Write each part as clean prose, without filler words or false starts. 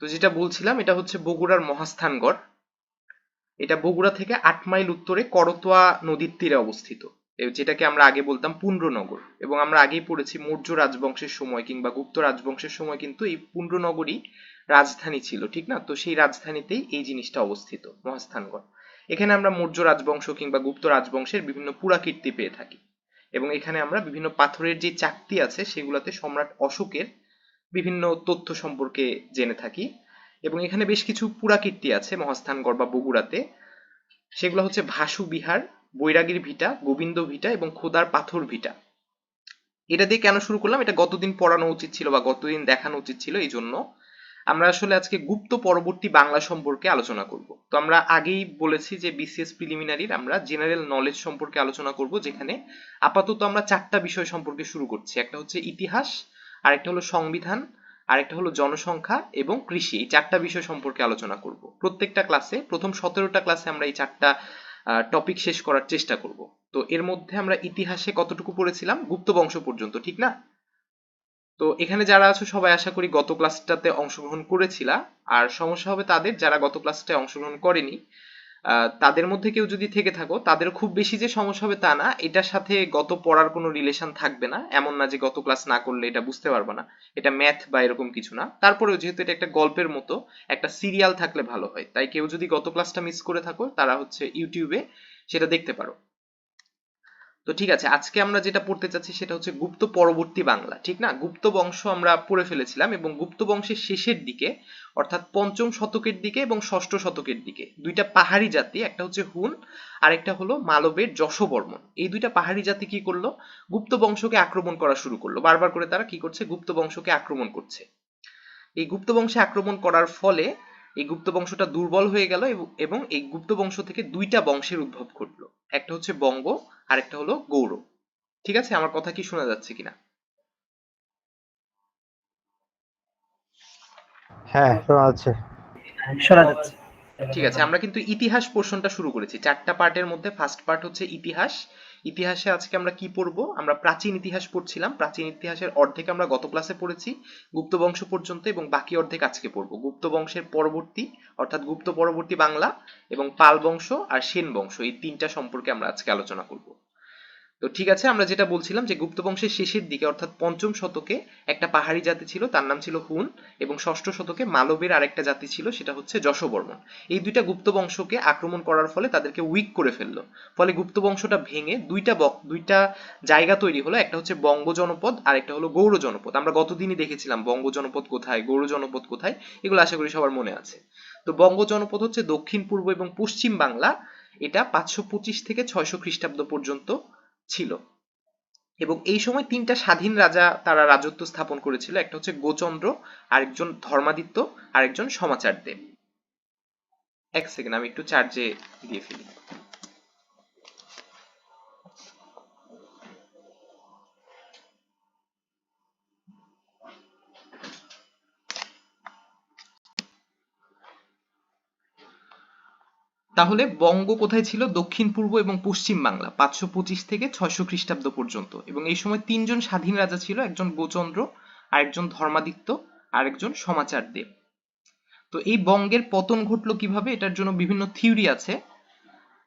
তো যেটা বলছিলাম এটা হচ্ছে বগুড়ার মহাস্থানগড়। এটা বগুড়া থেকে 8 মাইল উত্তরে করতোয়া নদীর তীরে অবস্থিত, যেটাকে আমরা আগে বলতাম পুন্ড্রনগর। এবং আমরা আগেই পড়েছি মৌর্য রাজবংশের সময় কিংবা গুপ্ত রাজবংশের সময় কিন্তু এই পুন্ড্রনগরই রাজধানী ছিল, ঠিক না? তো সেই রাজধানীতেই এই জিনিসটা অবস্থিত, মহাস্থানগড়। এখানে আমরা মৌর্য রাজবংশ কিংবা গুপ্ত রাজবংশের বিভিন্ন পুরাকীর্তি পেয়ে থাকি। এবং এখানে আমরা বিভিন্ন পাথরের যে চাকতি আছে সেগুলোতে সম্রাট অশোকের বিভিন্ন তথ্য সম্পর্কে জেনে থাকি। এবং এখানে বেশ কিছু পুরাকীর্তি আছে মহাস্থানগড় বা বগুড়াতে। সেগুলো হচ্ছে ভাসু বিহার, বৈরাগীর ভিটা, গোবিন্দ ভিটা এবং খোদার পাথর ভিটা। এটা দিয়ে কেন শুরু করলাম, এটা গতদিন পড়ানো উচিত ছিল বা গতদিন দেখানো উচিত ছিল, এই জন্য আমরা আসলে আজকে গুপ্ত পরবর্তী বাংলা সম্পর্কে আলোচনা করব। তো আমরা আগেই বলেছি যে বিসিএস প্রিলিমিনারির আমরা জেনারেল নলেজ সম্পর্কে আলোচনা করব, যেখানে আপাতত আমরা 4টা বিষয় সম্পর্কে শুরু করছি। একটা হচ্ছে ইতিহাস, আরেকটা হলো সংবিধান, আরেকটা হলো জনসংখ্যা এবং কৃষি। এই 4টা বিষয় সম্পর্কে আলোচনা করব প্রত্যেকটা ক্লাসে। প্রথম 17টা ক্লাসে আমরা এই 4টা টপিক শেষ করার চেষ্টা করব। তো এর মধ্যে আমরা ইতিহাসে কতটুকু পড়েছিলাম? গুপ্ত বংশ পর্যন্ত, ঠিক না? তো এখানে যারা আছো সবাই আশা করি গত ক্লাসটাতে অংশগ্রহণ করেছিলা। আর সমস্যা হবে তাদের যারা গত ক্লাসটায় অংশগ্রহণ করেনি। তাদের মধ্যে কেউ যদি থেকে থাকো, তাদের খুব বেশি যে সমস্যা হবে তা না। এটার সাথে গত পড়ার কোনো রিলেশন থাকবে না, এমন না যে গত ক্লাস না করলে এটা বুঝতে পারবে না। এটা ম্যাথ বা এরকম কিছু না। তারপরেও যেহেতু এটা একটা গল্পের মতো, একটা সিরিয়াল থাকলে ভালো হয়। তাই কেউ যদি গত ক্লাসটা মিস করে থাকো তারা হচ্ছে ইউটিউবে সেটা দেখতে পারো। তো ঠিক আছে, আজকে আমরা যেটা পড়তে চাচ্ছি সেটা হচ্ছে গুপ্ত পরবর্তী বাংলা, ঠিক না? গুপ্ত বংশ আমরা পড়ে ফেলেছিলাম এবং গুপ্ত বংশের শেষের দিকে অর্থাৎ 5ম শতকের দিকে এবং 6ষ্ঠ শতকের দিকে দুইটা পাহাড়ি জাতি, একটা হচ্ছে হুন আর একটা হলো মালবের যশোবর্মন, এই দুইটা পাহাড়ি জাতি কি করলো? গুপ্ত বংশকে আক্রমণ করা শুরু করলো। বারবার করে তারা কি করছে? গুপ্ত বংশকে আক্রমণ করছে। এই গুপ্ত বংশে আক্রমণ করার ফলে এই গুপ্ত বংশটা দুর্বল হয়ে গেল এবং এই গুপ্ত বংশ থেকে দুইটা বংশের উদ্ভব ঘটলো। একটা হচ্ছে বঙ্গ আর একটা হলো গৌড়। ঠিক আছে, আমার কথা কি শোনা যাচ্ছে কিনা? হ্যাঁ, শোনা যাচ্ছে। শোনা যাচ্ছে। ঠিক আছে, আমরা কিন্তু ইতিহাস পোর্শনটা শুরু করেছি 4টা পার্টের মধ্যে। ফার্স্ট পার্ট হচ্ছে ইতিহাস। ইতিহাসে আজকে আমরা কি পড়বো? আমরা প্রাচীন ইতিহাস পড়ছিলাম। প্রাচীন ইতিহাসের অর্ধেক আমরা গত ক্লাসে পড়েছি গুপ্ত বংশ পর্যন্ত, এবং বাকি অর্ধেক আজকে পড়বো গুপ্ত বংশের পরবর্তী অর্থাৎ গুপ্ত পরবর্তী বাংলা এবং পাল বংশ আর সেন বংশ, এই 3টা সম্পর্কে আমরা আজকে আলোচনা করব। তো ঠিক আছে, আমরা যেটা বলছিলাম যে গুপ্ত বংশের শেষের দিকে অর্থাৎ 5ম শতকে একটা পাহাড়ি জাতি ছিল, তার নাম ছিল হুন। এবং 6ষ্ঠ শতকে মালবের আরেকটা জাতি ছিল, সেটা হচ্ছে যশোবর্মন। এই দুইটা গুপ্ত বংশকে আক্রমণ করার ফলে তাদেরকে উইক করে ফেললো। ফলে গুপ্ত বংশটা ভেঙে দুইটা জায়গা তৈরি হলো, একটা হচ্ছে বঙ্গ জনপদ আর একটা হলো গৌড় জনপদ। আমরা গতদিনই দেখেছিলাম বঙ্গ জনপদ কোথায়, গৌড় জনপদ কোথায়, এগুলো আশা করি সবার মনে আছে। তো বঙ্গ জনপদ হচ্ছে দক্ষিণ পূর্ব এবং পশ্চিম বাংলা। এটা 525 থেকে 600 খ্রিস্টাব্দ পর্যন্ত ছিল। এবং এই সময় 3টা স্বাধীন রাজা তারা রাজত্ব স্থাপন করেছিল, একটা হচ্ছে গোচন্দ্র, আরেকজন ধর্মাদিত্য, আরেকজন সমাচার দেব। এক সেকেন্ড, আমি একটু চার্জে দিয়ে ফেলি। তাহলে বঙ্গ কোথায় ছিল? দক্ষিণ পূর্ব এবং পশ্চিম বাংলা 525 থেকে 600 খ্রিস্টাব্দ পর্যন্ত। এবং এই সময় 3জন স্বাধীন রাজা ছিল, একজন গোচন্দ্র, আরেকজন ধর্মাদিত্য, আরেকজন সমাচার দেব। তো এই বঙ্গের পতন ঘটলো কিভাবে? এটার জন্য বিভিন্ন থিওরি আছে।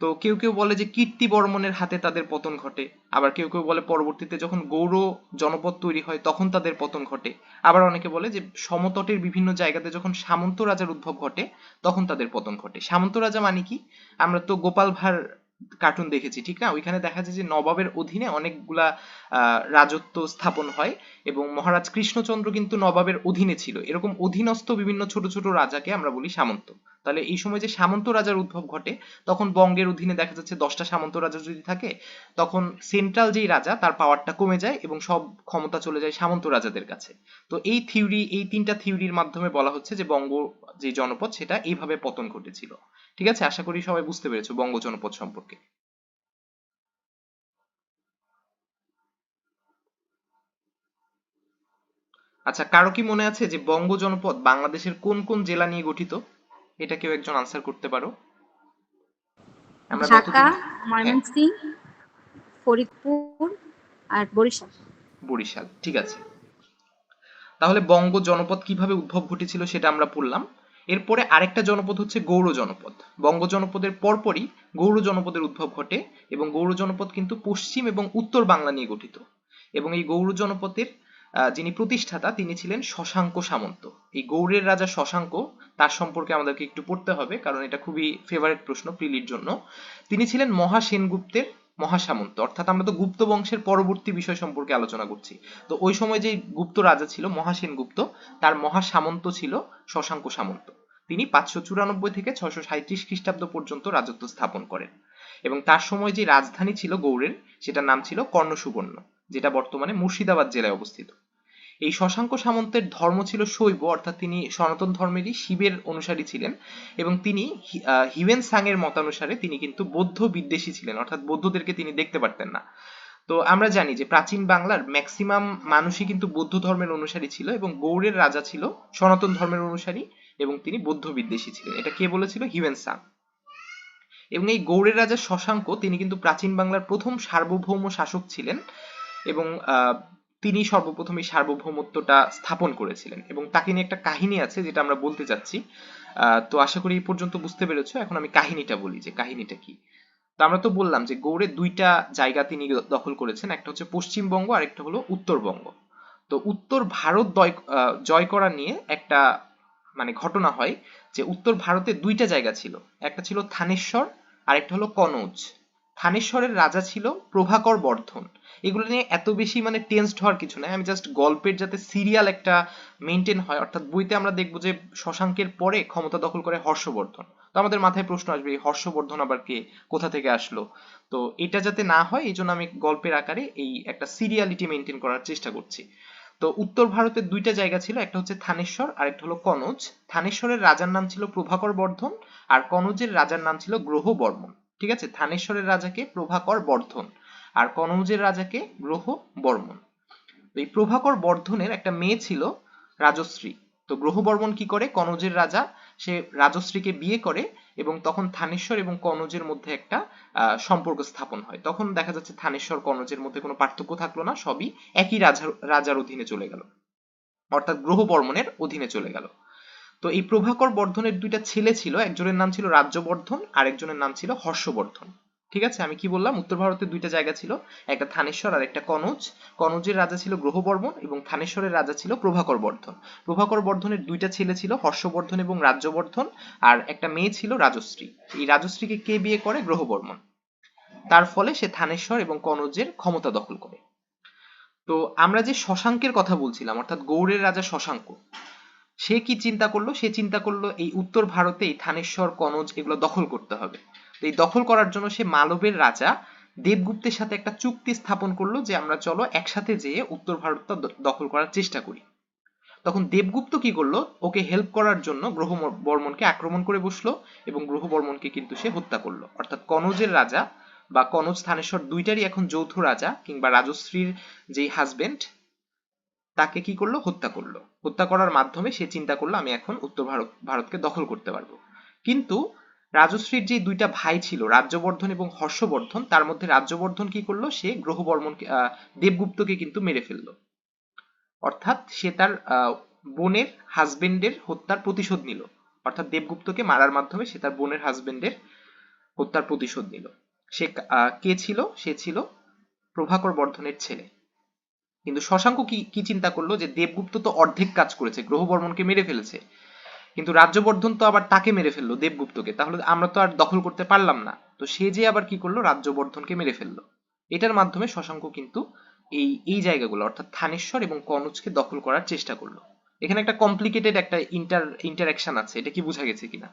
তো কেউ কেউ বলে যে কীর্তিবর্মনের হাতে তাদের পতন ঘটে, আবার কেউ কেউ বলে পরবর্তীতে যখন গৌড় জনপদ তৈরি হয় তখন তাদের পতন ঘটে, আবার অনেকে বলে যে সমতটের বিভিন্ন জায়গাতে যখন সামন্ত রাজার উদ্ভব ঘটে তখন তাদের পতন ঘটে। সামন্ত রাজা মানে কি? আমরা তো গোপাল ভাঁড় কার্টুন দেখেছি, ঠিক না? ওইখানে দেখা যায় যে নবাবের অধীনে অনেকগুলা রাজত্ব স্থাপন হয় এবং মহারাজ কৃষ্ণচন্দ্র কিন্তু নবাবের অধীনে ছিল। এরকম অধীনস্থ বিভিন্ন ছোট ছোট রাজাকে আমরা বলি সামন্ত। তাহলে এই সময় যে সামন্ত রাজার উদ্ভব ঘটে, তখন বঙ্গের অধীনে দেখা যাচ্ছে 10টা সামন্ত রাজা যদি থাকে, তখন সেন্ট্রাল যেই রাজা তার পাওয়ারটা কমে যায় এবং সব ক্ষমতা চলে যায় সামন্ত রাজাদের কাছে। তো এই থিওরি, এই 3টা থিওরির মাধ্যমে বলা হচ্ছে যে বঙ্গ যে জনপদ সেটা এইভাবে পতন ঘটেছিল। ঠিক আছে, আশা করি সবাই বুঝতে পেরেছো বঙ্গ জনপদ সম্পর্কে। আচ্ছা, কারো কি মনে আছে যে বঙ্গ জনপদ বাংলাদেশের কোন কোন জেলা নিয়ে গঠিত? এটা কেউ একজন আনসার করতে পারো? আমরা ঢাকা, গতদিন, হ্যাঁ, ময়মনসিংহ, ফরিদপুর আর বরিশাল। বরিশাল, ঠিক আছে। তাহলে বঙ্গ জনপদ কিভাবে উদ্ভব ঘটেছিল সেটা আমরা পড়লাম। এরপরে আরেকটা জনপদ হচ্ছে গৌড় জনপদ। বঙ্গ জনপদের পরপরই গৌড় জনপদের উদ্ভব ঘটে, এবং গৌড় জনপদ কিন্তু পশ্চিম এবং উত্তর বাংলা নিয়ে গঠিত। এবং এই গৌড় জনপদের যিনি প্রতিষ্ঠাতা তিনি ছিলেন শশাঙ্ক সামন্ত। এই গৌড়ের রাজা শশাঙ্ক, তার সম্পর্কে আমাদেরকে একটু পড়তে হবে, কারণ এটা খুবই ফেভারিট প্রশ্ন প্রিলির জন্য। তিনি ছিলেন মহা সেনগুপ্তের মহাসামন্ত, অর্থাৎ আমরা তো গুপ্ত বংশের পরবর্তী বিষয় সম্পর্কে আলোচনা করছি। তো ওই সময় যে গুপ্ত রাজা ছিল মহাসেনগুপ্ত, তার মহাসামন্ত ছিল শশাঙ্ক সামন্ত। তিনি 594 থেকে 637 খ্রিস্টাব্দ পর্যন্ত রাজত্ব স্থাপন করেন, এবং তার সময় যে রাজধানী ছিল গৌড়ের, সেটার নাম ছিল কর্ণসুবর্ণ, যেটা বর্তমানে মুর্শিদাবাদ জেলায় অবস্থিত। এই শশাঙ্ক সামন্তের ধর্ম ছিল শৈব, অর্থাৎ তিনি সনাতন ধর্মেরই শিবের অনুসারী ছিলেন, এবং তিনি হিউয়েন সাং এর মতানুসারে তিনি কিন্তু বৌদ্ধ বিদ্বেষী ছিলেন, অর্থাৎ বৌদ্ধদেরকে তিনি দেখতে পারতেন না। তো আমরা জানি যে প্রাচীন বাংলার ম্যাক্সিমাম মানুষই কিন্তু বৌদ্ধ ধর্মের অনুসারী ছিল, এবং গৌড়ের রাজা ছিল সনাতন ধর্মের অনুসারী, এবং তিনি বৌদ্ধ বিদ্বেষী ছিলেন। এটা কে বলেছিল? Hiuen Tsang. এবং এই গৌড়ের রাজা শশাঙ্ক তিনি কিন্তু প্রাচীন বাংলার প্রথম সার্বভৌম শাসক ছিলেন, এবং তিনি সর্বপ্রথম এই সার্বভৌমত্বটা স্থাপন করেছিলেন। এবং তাকে নিয়ে একটা কাহিনী আছে যেটা আমরা বলতে চাচ্ছি। তো আশা করি এই পর্যন্ত বুঝতে পেরেছো। এখন আমি কাহিনীটা বলি যে কাহিনীটা কি। তো আমরা তো বললাম যে গৌড়ে দুইটা জায়গা তিনি দখল করেছেন, একটা হচ্ছে পশ্চিমবঙ্গ আর একটা হলো উত্তরবঙ্গ। তো উত্তর ভারত জয় করা নিয়ে একটা মানে ঘটনা হয় যে উত্তর ভারতে দুইটা জায়গা ছিল, একটা ছিল থানেশ্বর আর একটা হলো কনৌজ। থানেশ্বরের রাজা ছিল প্রভাকর বর্ধন। এগুলো নিয়ে এত বেশি মানে টেন্সড হওয়ার কিছু নাই, আমি জাস্ট গল্পের যাতে সিরিয়াল একটা মেনটেন হয়, অর্থাৎ বইতে আমরা দেখবো যে শশাঙ্কের পরে ক্ষমতা দখল করে হর্ষবর্ধন। তো আমাদের মাথায় প্রশ্ন আসবে এই হর্ষবর্ধন আবার কে, কোথা থেকে আসলো? তো এটা যাতে না হয় এই জন্য আমি গল্পের আকারে এই একটা সিরিয়ালিটি মেনটেন করার চেষ্টা করছি। তো উত্তর ভারতের দুইটা জায়গা ছিল, একটা হচ্ছে থানেশ্বর আর একটা হলো কনৌজ। থানেশ্বরের রাজার নাম ছিল প্রভাকর বর্ধন, আর কনৌজের রাজার নাম ছিল গ্রহ বর্মন। ঠিক আছে, থানেশ্বরের রাজাকে প্রভাকর বর্ধন আর কনৌজের রাজাকে গ্রহ বর্মন। তো এই প্রভাকর বর্ধনের একটা মেয়ে ছিল রাজশ্রী। তো গ্রহ বর্মন কি করে, কনৌজের রাজা, সে রাজশ্রীকে বিয়ে করে, এবং তখন থানেশ্বর এবং কনৌজের মধ্যে একটা সম্পর্ক স্থাপন হয়। তখন দেখা যাচ্ছে থানেশ্বর কনৌজের মধ্যে কোনো পার্থক্য থাকলো না, সবই একই রাজার অধীনে চলে গেল, অর্থাৎ গ্রহ বর্মনের অধীনে চলে গেল। তো এই প্রভাকর বর্ধনের দুইটা ছেলে ছিল, একজনের নাম ছিল রাজ্যবর্ধন আর একজনের নাম ছিল হর্ষবর্ধন। ঠিক আছে, আমি কি বললাম, উত্তর ভারতের দুইটা জায়গা ছিল, একটা থানেশ্বর আর একটা কনৌজ। কনৌজের রাজা ছিল গ্রহবর্মন এবং থানেশ্বরের রাজা ছিল প্রভাকর বর্ধন। প্রভাকর বর্ধনের দুইটা ছেলে ছিল, হর্ষবর্ধন এবং রাজ্যবর্ধন, আর একটা মেয়ে ছিল রাজশ্রী। এই রাজশ্রীকে কে বিয়ে করে? গ্রহবর্মন। তার ফলে সে থানেশ্বর এবং কনৌজের ক্ষমতা দখল করে। তো আমরা যে শশাঙ্কের কথা বলছিলাম, অর্থাৎ গৌড়ের রাজা শশাঙ্ক, সে কি চিন্তা করলো? সে চিন্তা করলো এই উত্তর ভারতে এই থানেশ্বর কনৌজ এগুলো দখল করতে হবে। তো এই দখল করার জন্য সে মালবের রাজা দেবগুপ্তের সাথে একটা চুক্তি স্থাপন করলো যে আমরা চলো একসাথে যেয়ে উত্তর ভারতটা দখল করার চেষ্টা করি। তখন দেবগুপ্ত কি করলো, ওকে হেল্প করার জন্য গ্রহ বর্মনকে আক্রমণ করে বসলো, এবং গ্রহ বর্মনকে কিন্তু সে হত্যা করলো। অর্থাৎ কনৌজের রাজা বা কনৌজ থানেশ্বর দুইটারই এখন যৌথ রাজা কিংবা রাজশ্রীর যেই হাজবেন্ড, তাকে কি করলো? হত্যা করলো। হত্যা করার মাধ্যমে সে চিন্তা করলো আমি এখন উত্তর ভারতকে দখল করতে পারবো। কিন্তু রাজশ্রীর যে দুইটা ভাই ছিল রাজ্যবর্ধন এবং হর্ষবর্ধন, তার মধ্যে রাজ্যবর্ধন কি করলো, সে গ্রহবর্মনকে দেবগুপ্তকে কিন্তু মেরে ফেললো। অর্থাৎ সে তার বোনের হাজবেন্ডের হত্যার প্রতিশোধ নিল। অর্থাৎ দেবগুপ্তকে মারার মাধ্যমে সে তার বোনের হাজবেন্ডের হত্যার প্রতিশোধ নিল। সে কে ছিল? সে ছিল প্রভাকর বর্ধনের ছেলে। কিন্তু শশাঙ্ক কি চিন্তা করলো যে দেবগুপ্ত তো অর্ধেক কাজ করেছে, গ্রহবর্মনকে মেরে ফেলেছে, কিন্তু রাজ্যবর্ধন তো আবার তাকে মেরে ফেললো দেবগুপ্তকে, তাহলে আমরা তো আর দখল করতে পারলাম না। তো সে যে আবার কি করলো, রাজ্যবর্ধনকে মেরে ফেললো। এটার মাধ্যমে শশাঙ্ক কিন্তু এই জায়গাগুলো অর্থাৎ থানেশ্বর এবং কনৌজকে দখল করার চেষ্টা করলো। এখানে একটা কমপ্লিকেটেড একটা ইন্টারাকশন আছে, এটা কি বোঝা গেছে কিনা?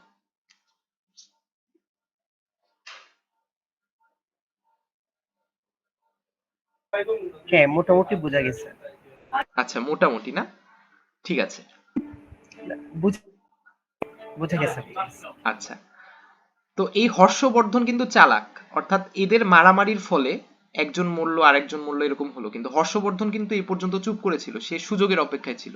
হ্যাঁ, মোটামুটি বোঝা গেছে। আচ্ছা, মোটামুটি না, ঠিক আছে, বুঝে গেছে। আচ্ছা। তো এই হর্ষবর্ধন কিন্তু চালাক, অর্থাৎ এদের মারামারির ফলে একজন মরলো আরেকজন মরলো এরকম হলো, কিন্তু হর্ষবর্ধন কিন্তু এই পর্যন্ত চুপ করেছিল, সে সুযোগের অপেক্ষায় ছিল।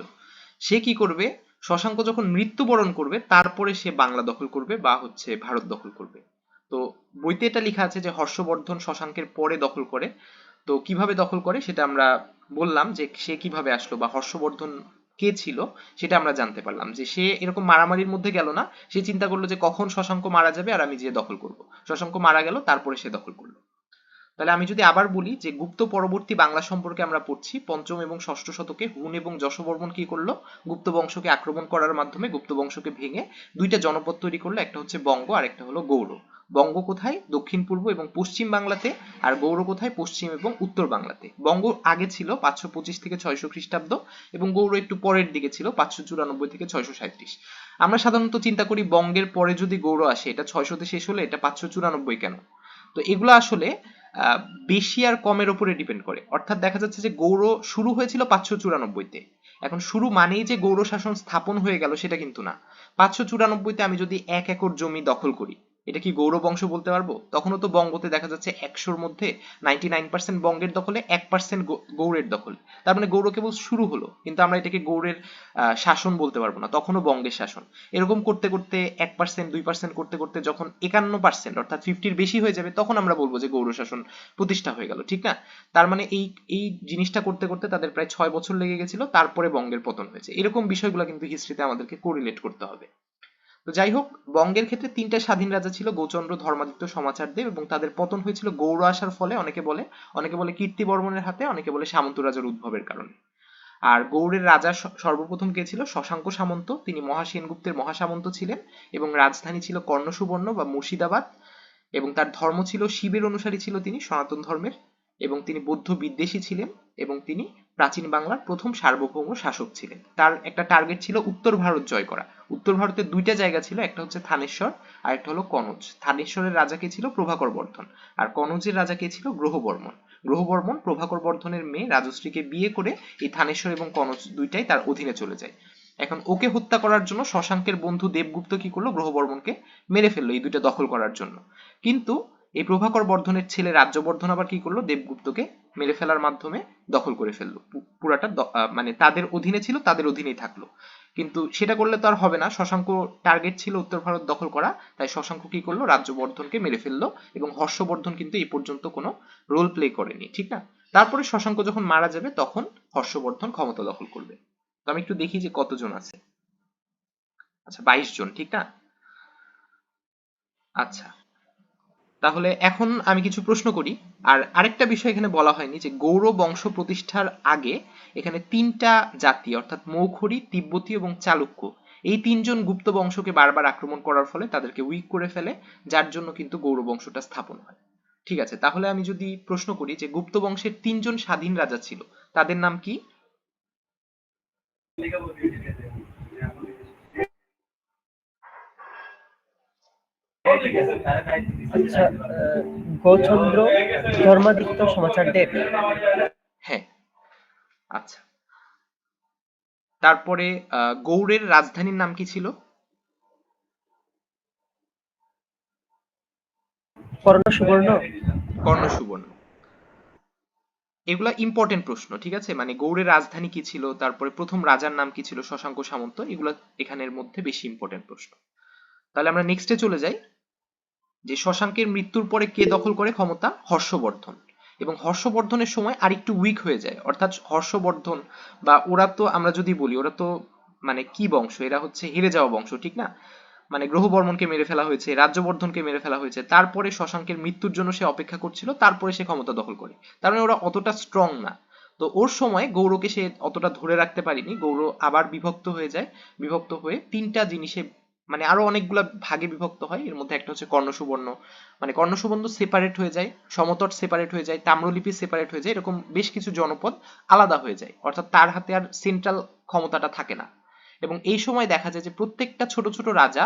সে কি করবে, শশাঙ্ক যখন মৃত্যুবরণ করবে তারপরে সে বাংলা দখল করবে বা হচ্ছে ভারত দখল করবে। তো বইতে এটা লেখা আছে যে হর্ষবর্ধন শশাঙ্কের পরে দখল করে। তো কিভাবে দখল করে সেটা আমরা বললাম যে সে কিভাবে আসলো বা হর্ষবর্ধন কে ছিল সেটা আমরা জানতে পারলাম, যে সে এরকম মারামারির মধ্যে গেল না, সে চিন্তা করলো যে কখন শশাঙ্ক মারা যাবে আর আমি যেয়ে দখল করব। শশাঙ্ক মারা গেল, তারপরে সে দখল করলো। তাহলে আমি যদি আবার বলি যে গুপ্ত পরবর্তী বাংলা সম্পর্কে আমরা পড়ছি, পঞ্চম এবং ষষ্ঠ শতকে হুন এবং যশোবর্মন কি করলো, গুপ্ত বংশকে আক্রমণ করার মাধ্যমে গুপ্ত বংশকে ভেঙে দুইটা জনপদ তৈরি করলো, একটা হচ্ছে বঙ্গ আর একটা হলো গৌড়। বঙ্গ কোথায়? দক্ষিণ পূর্ব এবং পশ্চিম বাংলাতে। আর গৌড় কোথায়? পশ্চিম এবং উত্তর বাংলাতে। বঙ্গ আগে ছিল 525 থেকে 600 খ্রিস্টাব্দ এবং গৌড় একটু পরের দিকে ছিল 594 থেকে 637। আমরা সাধারণত চিন্তা করি বঙ্গের পরে যদি গৌড় আসে এটা 600তে শেষ হলে এটা 594 কেন? তো এগুলো আসলে বেশি আর কমের উপরে ডিপেন্ড করে। অর্থাৎ দেখা যাচ্ছে যে গৌড় শুরু হয়েছিল 594-তে। এখন শুরু মানেই যে গৌড় শাসন স্থাপন হয়ে গেল সেটা কিন্তু না। 594-তে আমি যদি 1 একর জমি দখল করি, এটা কি গৌড় বংশ বলতে পারবো? তখনও তো বঙ্গতে দেখা যাচ্ছে 100-র মধ্যে 99% বঙ্গের দখলে, 1% গৌড়ের দখলে। তার মানে গৌড় কেবল শুরু হলো, কিন্তু আমরা এটাকে গৌড়ের শাসন বলতে পারবো না, তখনও বঙ্গের শাসন। এরকম করতে করতে 1% 2% করতে করতে যখন 51% অর্থাৎ 50-র বেশি হয়ে যাবে, তখন আমরা বলবো যে গৌড় শাসন প্রতিষ্ঠা হয়ে গেল, ঠিক না? তার মানে এই এই জিনিসটা করতে করতে তাদের প্রায় 6 বছর লেগে গেছিল, তারপরে বঙ্গের পতন হয়েছে। এরকম বিষয়গুলো কিন্তু হিস্ট্রিতে আমাদেরকে কোরিলেট করতে হবে। তো যাই হোক, বঙ্গের ক্ষেত্রে 3টা স্বাধীন রাজা ছিল, গৌচন্দ্র, ধর্মাদিত্য, সমাচারদেব, এবং তাদের পতন হয়েছিল গৌড় আসার ফলে। অনেকে বলে কীর্তিবর্মনের হাতে, অনেকে বলে সামন্ত রাজার উদ্ভবের কারণে। আর গৌড়ের রাজা সর্বপ্রথম কে ছিল? শশাঙ্ক সামন্ত। তিনি মহাসেনগুপ্তের মহাসামন্ত ছিলেন এবং রাজধানী ছিল কর্ণসুবর্ণ বা মুর্শিদাবাদ, এবং তার ধর্ম ছিল শিবের অনুসারী ছিল তিনি, সনাতন ধর্মের, এবং তিনি বৌদ্ধ বিদ্বেষী ছিলেন, এবং তিনি প্রাচীন বাংলার প্রথম সার্বভৌম শাসক ছিলেন। তার একটা টার্গেট ছিল উত্তর ভারত জয় করা। উত্তর ভারতের দুইটা জায়গা ছিল, একটা হচ্ছে থানেশ্বর আর একটা হলো কনৌজ। থানেশ্বরের রাজা কে ছিল? প্রভাকর বর্ধন। আর কনৌজের রাজা কে ছিল? গ্রহবর্মন। গ্রহবর্মন প্রভাকর বর্ধনের মেয়ে রাজশ্রীকে বিয়ে করে এই থানেশ্বর এবং কনৌজ দুইটাই তার অধীনে চলে যায়। এখন ওকে হত্যা করার জন্য শশাঙ্কের বন্ধু দেবগুপ্ত কি করলো? গ্রহবর্মনকে মেরে ফেললো এই দুইটা দখল করার জন্য। কিন্তু এই প্রভাকর বর্ধনের ছেলে রাজ্যবর্ধন আবার কি করলো? দেবগুপ্তকে মেরে ফেলার মাধ্যমে দখল করে ফেললো পুরাটা, মানে তাদের অধীনে ছিল, তাদের অধীনেই থাকলো। কিন্তু সেটা করলে তো আর হবে না, শশাঙ্ক টার্গেট ছিল উত্তর ভারত দখল করা, তাই শশাঙ্ক কি করলো? রাজ্যবর্ধনকে মেরে ফেললো, এবং হর্ষবর্ধন কিন্তু এই পর্যন্ত কোনো রোল প্লে করেনি, ঠিক না? তারপরে শশাঙ্ক যখন মারা যাবে তখন হর্ষবর্ধন ক্ষমতা দখল করবে। তো আমি একটু দেখি যে কতজন আছে। আচ্ছা, 22 জন, ঠিক না? আচ্ছা, তাহলে এখন আমি কিছু প্রশ্ন করি। আর আরেকটা বিষয় এখানে বলা হয়নি যে গৌড় বংশ প্রতিষ্ঠার আগে এখানে 3টা জাতি অর্থাৎ মৌখরী, তিব্বতী এবং চালুক্য, এই 3জন গুপ্ত বংশকে বারবার আক্রমণ করার ফলে তাদেরকে উইক করে ফেলে, যার জন্য কিন্তু গৌড় বংশটা স্থাপন হয়। ঠিক আছে, তাহলে আমি যদি প্রশ্ন করি যে গুপ্ত বংশের 3জন স্বাধীন রাজা ছিল, তাদের নাম কি? আচ্ছা, গৌচন্দ্র, ধর্মাদিত্য, সমাচারদেব। হ্যাঁ, আচ্ছা। তারপরে গৌড়ের রাজধানীর নাম কি ছিল? কর্ণ সুবর্ণ। কর্ণ সুবর্ণ। এগুলা ইম্পর্টেন্ট প্রশ্ন, ঠিক আছে? মানে গৌড়ের রাজধানী কি ছিল, তারপরে প্রথম রাজার নাম কি ছিল, শশাঙ্ক সামন্ত, এগুলা এখানের মধ্যে বেশি ইম্পর্টেন্ট প্রশ্ন। তাহলে আমরা নেক্সটে চলে যাই, যে শশাঙ্কের মৃত্যুর পরে কে দখল করে ক্ষমতা? হর্ষবর্ধন। এবং হর্ষবর্ধনের সময় আরেকটু উইক হয়ে যায়, অর্থাৎ হর্ষবর্ধন বা ওরা তো, আমরা যদি বলি ওরা তো মানে কি বংশ, এরা হচ্ছে হেরে যাওয়া বংশ, ঠিক না? মানে গ্রহবর্মনকে মেরে ফেলা হয়েছে, রাজ্যবর্ধনকে মেরে ফেলা হয়েছে, তারপরে শশাঙ্কের মৃত্যুর জন্য সে অপেক্ষা করছিল, তারপরে সে ক্ষমতা দখল করে। তার মানে ওরা অতটা স্ট্রং না। তো ওর সময় গৌড়কে সে অতটা ধরে রাখতে পারেনি, গৌড় আবার বিভক্ত হয়ে যায়। বিভক্ত হয়ে 3টা জিনিসে, মানে আরো অনেকগুলা ভাগে বিভক্ত হয়। এর মধ্যে একটা হচ্ছে কর্ণসুবর্ণ, মানে কর্ণসুবর্ণ সেপারেট হয়ে যায়, সমতট সেপারেট হয়ে যায়, তাম্রলিপি সেপারেট হয়ে যায়, এরকম বেশ কিছু জনপদ আলাদা হয়ে যায়, অর্থাৎ তার হাতে আর সেন্ট্রাল ক্ষমতাটা থাকে না। এবং এই সময় দেখা যায় যে প্রত্যেকটা ছোট ছোট রাজা,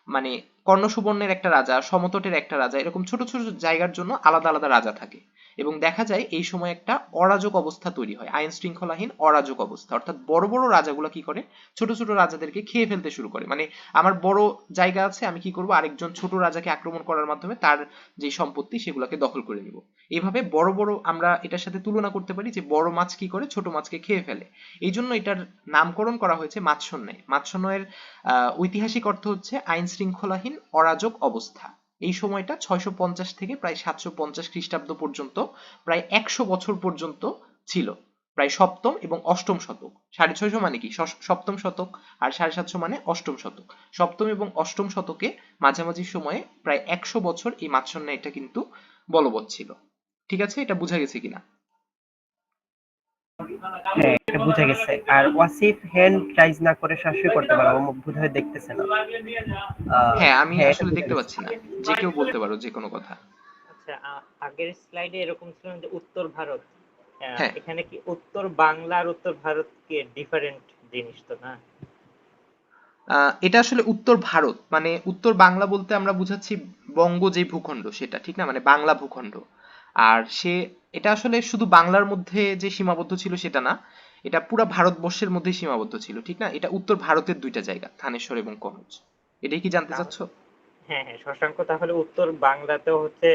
মানে কর্ণসুবর্ণের একটা রাজা, সমতটের একটা রাজা, এরকম ছোট ছোট জায়গার জন্য আলাদা আলাদা রাজা থাকে। এবং দেখা যায় এই সময় একটা অরাজক অবস্থা তৈরি হয়, আইন শৃঙ্খলাহীন অরাজক অবস্থা। অর্থাৎ বড় বড় রাজাগুলো কি করে? ছোট ছোট রাজাদেরকে খেয়ে ফেলতে শুরু করে। মানে আমার বড় জায়গা আছে, আমি কি করব? আরেকজন ছোট রাজাকে আক্রমণ করার মাধ্যমে তার যে সম্পত্তি সেগুলোকে দখল করে নিব। এইভাবে বড় বড়, আমরা এটার সাথে তুলনা করতে পারি যে বড় মাছ কি করে? ছোট মাছকে খেয়ে ফেলে। এই জন্য এটার নামকরণ করা হয়েছে মাৎস্যন্যায়। মাৎস্যন্যায়ের ঐতিহাসিক অর্থ হচ্ছে আইন শৃঙ্খলাহীন অরাজক অবস্থা। এই সময়টা 650 থেকে প্রায় 750 খ্রিস্টাব্দ পর্যন্ত, প্রায় 100 বছর পর্যন্ত ছিল। প্রায় সপ্তম এবং অষ্টম শতক। 650 মানে কি সপ্তম শতক, আর 750 মানে অষ্টম শতক। সপ্তম এবং অষ্টম শতকে মাঝামাঝি সময়ে প্রায় 100 বছর এই মাৎস্য ন্যায়টা কিন্তু বলবৎ ছিল। ঠিক আছে, এটা বোঝা গেছে কিনা? হ্যাঁ, এটা বোঝা গেছে। আর ওয়াসিফ হ্যান্ড রাইজ না করে সরাসরি করতে পারো, ও বোধহয় দেখতেছে না। হ্যাঁ, আমি হ্যাঁ, এটা আসলে বোঝা দেখতে গেছে। পাচ্ছি না। যে কেউ বলতে পারো যে কোনো কথা। আচ্ছা, আগের স্লাইডে এরকম ছিল যে উত্তর ভারত, হ্যাঁ, এখানে কি উত্তর বাংলা আর উত্তর ভারত কি ডিফারেন্ট জিনিস তো না? এটা আসলে উত্তর ভারত, মানে উত্তর বাংলা বলতে আমরা বুঝাচ্ছি বঙ্গ যে ভূখণ্ড সেটা, ঠিক না, মানে বাংলা ভূখণ্ড। আর এটা আসলে শুধু বাংলার মধ্যে যে সীমাবদ্ধ ছিল সেটা না, এটা পুরো ভারতবর্ষের মধ্যেই সীমাবদ্ধ ছিল, ঠিক না। এটা উত্তর ভারতের দুইটা জায়গা, থানেশ্বর এবং কনৌজ। এটাই কি জানতে চাচ্ছ? হ্যাঁ হ্যাঁ, শশাঙ্ক তাহলে উত্তর বাংলাতেও হচ্ছে